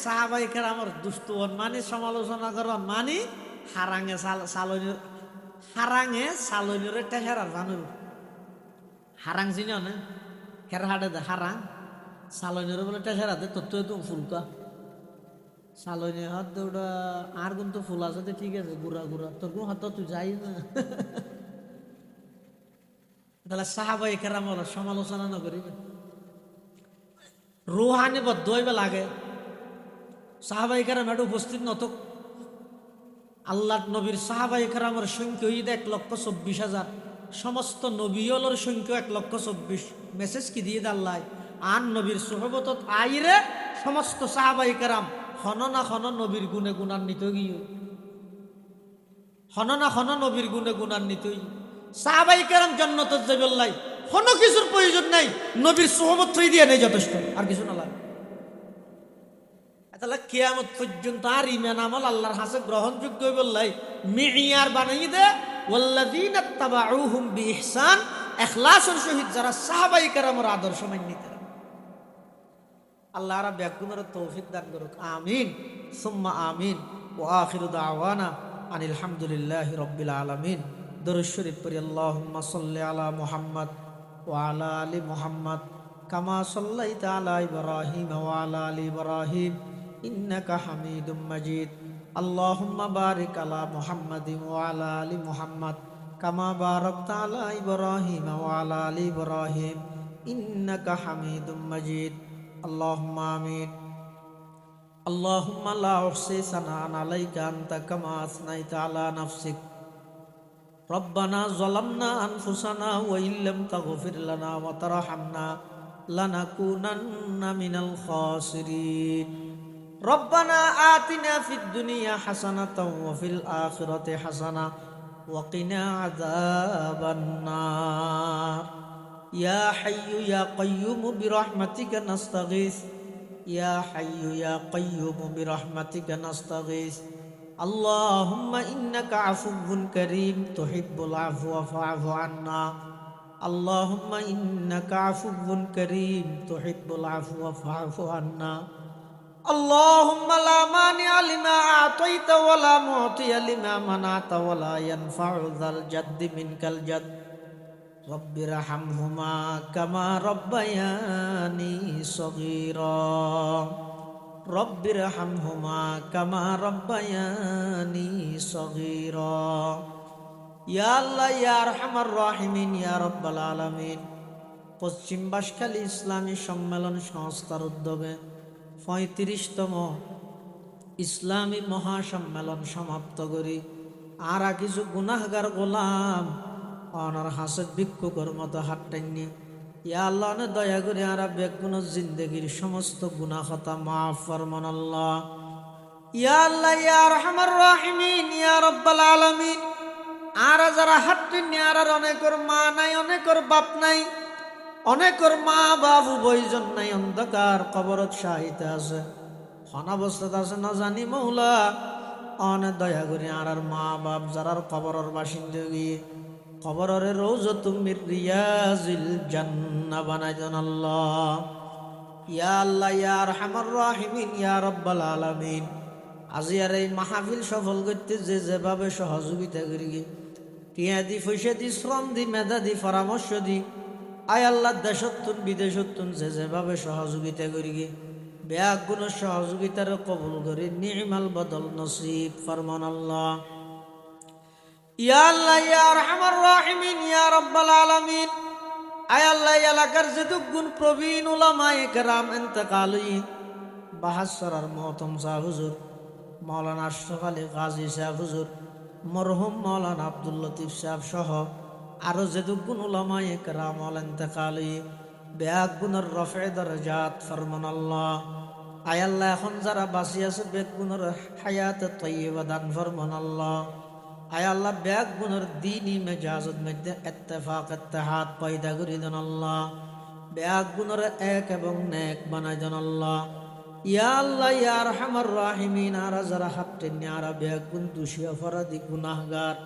সাহাবায়ে কেরামের দুষ্ট মানে সমালোচনা করন মানে হারাঙে সালনের টেহারার বানুর হারাং চিনি না হেরহাটে দে হারাং সালনের বলে টেহারাতে তত্ত্ব ফুলকা সালনে হাত দৌড়া আর কিন্তু ফুল আছে ঠিক আছে গুড়া গুড়া তোর কোনো হাত তুই যাই না তাহলে সাহাবায়ে কেরাম সমালোচনা না করিবে রুহানি বদ্ধ হইবে লাগে সাহাবায়ে কেরাম এটা উপস্থিত নত আল্লাহ নবীর সাহাবায়ে কেরামের সংখ্যা হইতে ১,২৪,০০০ সমস্ত নবীর সংখ্যা ১,২৪,০০০ মেসেজ কি দিয়ে আল্লাহ আন নবীর সোহবতত আইরে সমস্ত সাহাবায়ে কেরাম খন না খন নবীর গুণে গুণান্বিত গিয়ে খন না খন নবীর গুণে গুণান্বিত সাহাবায়ে কেরাম জান্নাতে যাবে লাই কোনো কিছুর প্রয়োজন নাই নবীর সোহবত থই দিয়ে নেই যথেষ্ট আর কিছু না লাগে তাহলে কিয়ামত পর্যন্ত আর ঈমান আমল আল্লাহর কাছে গ্রহণযোগ্য হইবে লাই মিয়ার বানাই দে ওয়াল্লাযীনা তাবাউহুম বিইহসান ইখলাসের সহিত যারা সাহাবায়ে কেরামের আদর্শ মানিতে আল্লাহ রাব্বুল আলামিনের তৌফিক দান করুক আমিন সুম্মা আমিন ওয়া আখিরু দাওয়ানা আনিল হামদুলিল্লাহি রাব্বিল আলামিন দরুদ শরীফ পড়ি আল্লাহুম্মা সাল্লি আলা মুহাম্মদ ওয়া আলা আলি মুহাম্মদ কামা সাল্লাইতা আলা ইব্রাহিম ওয়া আলা আলি ইব্রাহিম ইন্নাকা হামিদুম মাজিদ আল্লাহুম্মা বারিক আলা মুহাম্মাদিন ওয়া আলা আলি মুহাম্মদ কামা বারাকতা আলা ইব্রাহিম ওয়া আলা আলি ইব্রাহিম ইন্নাকা হামিদুম মাজিদ اللهم آمين اللهم لا أحصي ثناء عليك أنت كما أثنيت على نفسك ربنا ظلمنا أنفسنا وإن لم تغفر لنا وترحمنا لنكونن من الخاسرين ربنا آتنا في الدنيا حسنة وفي الآخرة حسنة وقنا عذاب النار يا حي يا قيوم برحمتك نستغيث يا حي يا قيوم برحمتك نستغيث اللهم إنك عفو كريم تحب العفو فاعف عنا اللهم إنك عفو كريم تحب العفو فاعف عنا اللهم لا مانع لما أعطيت ولا معطي لما منعت ولا ينفع ذا الجد منك الجد رب ارحمهما كما ربياني صغيرا رب ارحمهما كما ربياني صغيرا يا الله يا أرحم الراحمين يا رب العالمين পশ্চিম বাঁশখালী ইসলামী সম্মেলন সংস্থার উদ্যোগে ৩৫তম ইসলামী মহাসম্মেলন সমাপ্ত করি আর কিছু গুনাহগার গোলাম অনার হাসত ভিক্ষুকের মতো হাত টাইনি ইয়া আল্লাহ নে দয়া করে আর বেগুন জিন্দগির সমস্ত গুনাহ খাতা মাফ ফরমান আল্লাহ ইয়া আল্লাহ ইয়া আরহামার রাহিমিন ইয়া রাব্বাল আলামিন আর যারা হাত টাইনি আর অনেকের মা নাই অনেকের বাপ নাই অনেকের মা বাবু বইজন নাই অন্ধকার কবরত শাহিত আছে অনাবস্থাত আছে না জানি মৌলা অনে দয়া করে আর মা বাপ যারার কবরের বাসিন্দা গিয়ে কবরের রওজাতুম মির রিয়াজিল জান্নাহ বানাই দেন আল্লাহ ইয়া আল্লাহ ইয়া আরহামার রাহিমিন ইয়া রাব্বাল আলামিন আজি আর এই মাহফিল সফল করতে যে যেভাবে সহযোগিতা করি গে, টিয়া দি, পয়সা দি, শ্রম দি, মেধা দি, পরামর্শ দি, আয় আল্লাহ দেশত্তুন বিদেশত্তুন যে যেভাবে সহযোগিতা করি গে, ব্যাগ গুণের সহযোগিতার কবুল করি, নি'মাল বদল নসিব ফরমান আল্লাহ। ইয়া আল্লাহ ইয়া আরহামার রাহিমিন ইয়া রাব্বাল আলামিন। আয় আল্লাহ এলাকার যেটুকুন প্রবীণ উলামায়ে কেরাম ইন্তেকাল হই, বাহাসরার মহতম সাহেব হুজুর, মাওলানা আশরাফ আলী গাজী সাহেব হুজুর, মরহুম মাওলানা আব্দুল লতিফ সাহেব সহ আরো যেটুকুন উলামায়ে কেরাম ইন্তেকাল হই, ব্যাগ গুণের রফে দরজাত ফরমান আল্লাহ। আয় আল্লাহ এখন যারা বাঁচি আছে ব্যাগ গুণের হায়াতে তয়্যিবা দান ফরমান আল্লাহ। আয় আল্লাহ ব্যাগ গুণের দ্বীনি মেজাজত মধ্যে ইত্তেফাক ইত্তেহাদ পয়দা করি দেন আল্লাহ। ব্যাগ গুণের এক এবং নেক বানাই দেন আল্লাহ। ইয়া আল্লাহ ইয়া আরহামার রাহিমিন। আরা যারা হাত টেনে আরা ব্যাগ গুণ দোষী অপরাধী গুনাহগার,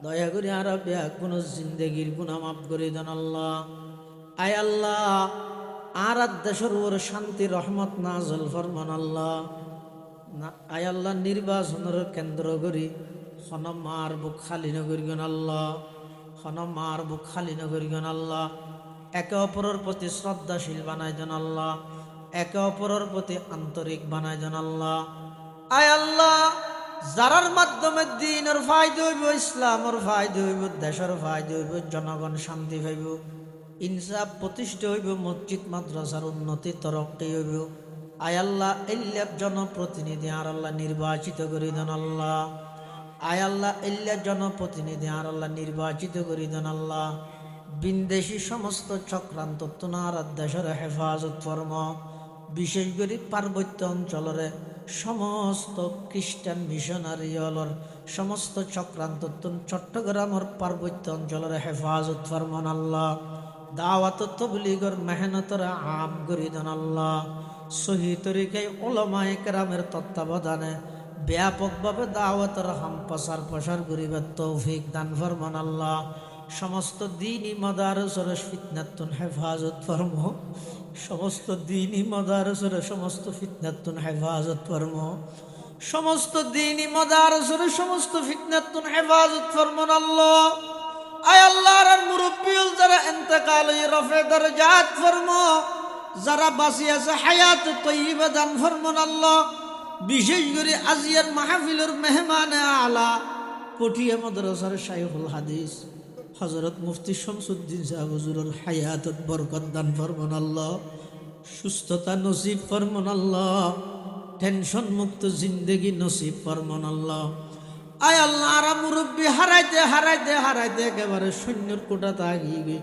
দয়া করে আরা ব্যাগ গুণের জিন্দেগির গুনাহ মাফ করে দেন আল্লাহ। আয় আল্লাহ আর দেশের উপর শান্তি রহমত নাযিল ফরমান আল্লাহ। আয় আল্লাহ নির্বাচনের কেন্দ্র করি খন মার বুক খালি নগরিগণ আল্লাহ, খন মার বুক খালি নগরিগণ আল্লাহ। একে অপরের প্রতি শ্রদ্ধাশীল বানাই দেন আল্লাহ, একে অপরের প্রতি আন্তরিক বানাই দেন আল্লাহ। আয় আল্লাহ যারার মাধ্যমে দ্বীনের ফায়দা হইব, ইসলামের ফায়দা হইব, দেশের ফায়দা হইব, জনগণ শান্তি পাইব, ইনসাফ প্রতিষ্ঠা হইব, মসজিদ মাদ্রাসার উন্নতি তরক্কি হইব। আয় আল্লাহ এল্লাহ জনপ্রতিনিধি আর আল্লাহ নির্বাচিত করে দেন আল্লাহ। আয় আল্লাহ এল্লাহ জনপ্রতিনিধি আর আল্লাহ নির্বাচিত করে দেন আল্লাহ। বিদেশি সমস্ত চক্রান্ত তোনার দেশের হেফাজত ফরম, বিশেষ করে পার্বত্য অঞ্চলের সমস্ত খ্রিস্টান মিশনারি হলর সমস্ত চক্রান্ত চট্টগ্রামের পার্বত্য অঞ্চলের হেফাজত ফরমান আল্লাহ। দাওয়াত তবলিগর মেহনতর আম করি দেন আল্লাহ। সহি তরিকায় উলামায়ে কেরামের তত্ত্বাবধানে ব্যাপকভাবে দাওয়াতের হাম প্রসার করিবার তৌফিক দান ফরমান আল্লাহ। সমস্ত দ্বীনি মাদারসের ফিতনাতুন হেফাজত ফরম, সমস্ত দ্বীনি মাদারসের সমস্ত ফিতনাতুন হেফাজত ফরম, সমস্ত দ্বীনি মাদারসের সমস্ত ফিতনাতুন হেফাজত ফরমান আল্লাহ। আয় আল্লাহর মুরব্বিয়ল যারা ইন্তেকাল হই রফে দরজাত ফরমো, যারা বাঁচি আছে হায়াত তয়্যিবা দান ফরমান আল্লাহ। বিশেষ করে আজিয়ার মাহফিলের মেহমানে আলা পটিয়া মাদ্রাসার শাইখুল হাদিস হযরত মুফতি শামসুদ্দিন সাহেব হুজুরের হায়াতত বরকত দান ফরমান আল্লাহ, সুস্থতা নসিব ফরমান আল্লাহ, টেনশন মুক্ত জিন্দেগি নসিব ফরমান আল্লাহ। আয় আল্লাহ আরা মুরব্বী হারাইতে হারাইতে হারাইতে একেবারে সৈন্যর কোটাতে আগিয়ে গে।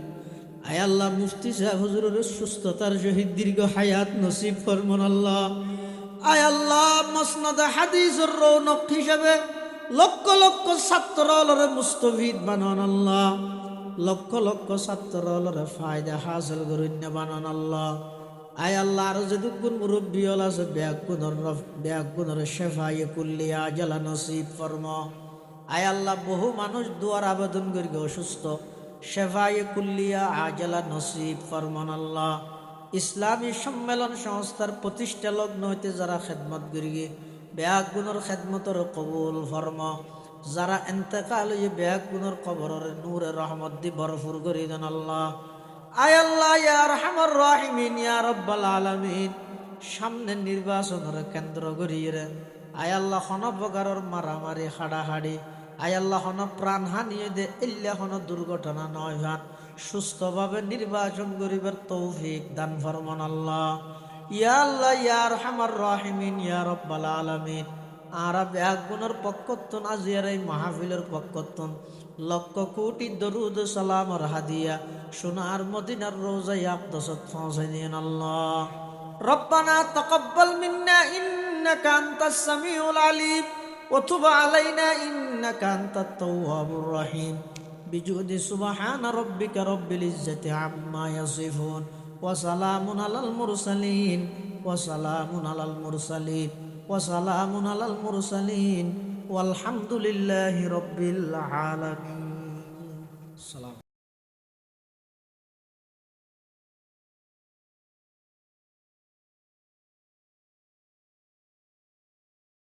আয় আল্লাহ মুফতি সাহেব হুজুরের সুস্থতার সহিত দীর্ঘ হায়াত নসিব ফরমান আল্লাহ। আয় আল্লাহ মসনদ হাদিসের রৌনক হিসেবে লক্ষ লক্ষ ছাত্ররে মুস্তাফিদ বানান আল্লাহ, লক্ষ লক্ষ ছাত্ররে ফায়দা হাসিল করিন্য বানান আল্লাহ। আয় আল্লাহ আর যেটুকুন মুরব্বী হল আছে ব্যাগুনের শেফায়ে কুল্লিয়া আজালা নসিব ফরম। আয় আল্লাহ বহু মানুষ দুয়ার আবেদন করি অসুস্থ, শেফায়ে কুল্লিয়া আজালা নসিব ফরমান আল্লাহ। ইসলামী সম্মেলন সংস্থার প্রতিষ্ঠা লগ্ন হইতে যারা খেদমত করি ব্যাগুনের খেদমতর কবুল ফরম, যারা ইন্তেকাল হয়ে ব্যাগুনের কবরের নূরে রহমত দি ভরপুর করি দেন আল্লাহ। আয় আল্লাহ ইয়া আরহামার রাহিমিন ইয়া রাব্বাল আলামিন। সামনে নির্বাচনের কেন্দ্র করিয়ে আয় আল্লাহ হন প্রকারের মারামারি হাড়াহাড়ি, আয় আল্লাহ হন প্রাণহানি দে ইল্লা হন দুর্ঘটনা নয় ভান সুস্থভাবে নির্বাচন করিবার তৌফিক দান ফরমান আল্লাহ। ইয়া আল্লাহ ইয়া আরহামার রাহিমিন ইয়া রাব্বাল আলামিন। আরা ব্যাগুনের পক্ষত্তন আজিয়ার এই মাহফিলের পক্ষত্তন লক্ষ কোটি দরুদ সালামর হাদিয়া সোনার মদিনার রোজায় আকদাসত পৌঁছে দিন আল্লাহ। রব্বানা তাকাব্বাল মিন্না ইন্নাকা আনতাস সামিউল আলিম ওয়া তুব আলাইনা ইন্নাকা আনতাত তাওয়াবুর রহিম। বিজুদি সুবহান রাব্বিকা রাব্বিল ইজ্জাতি আম্মা ইয়াসিফুন ওয়া সালামুন আলাল মুরসালিন ওয়া সালামুন আলাল মুরসালিন ওয়া সালামুন আলাল মুরসালিন ওয়ালহামদুলিল্লাহি রাব্বিল আলামিন। সালাম।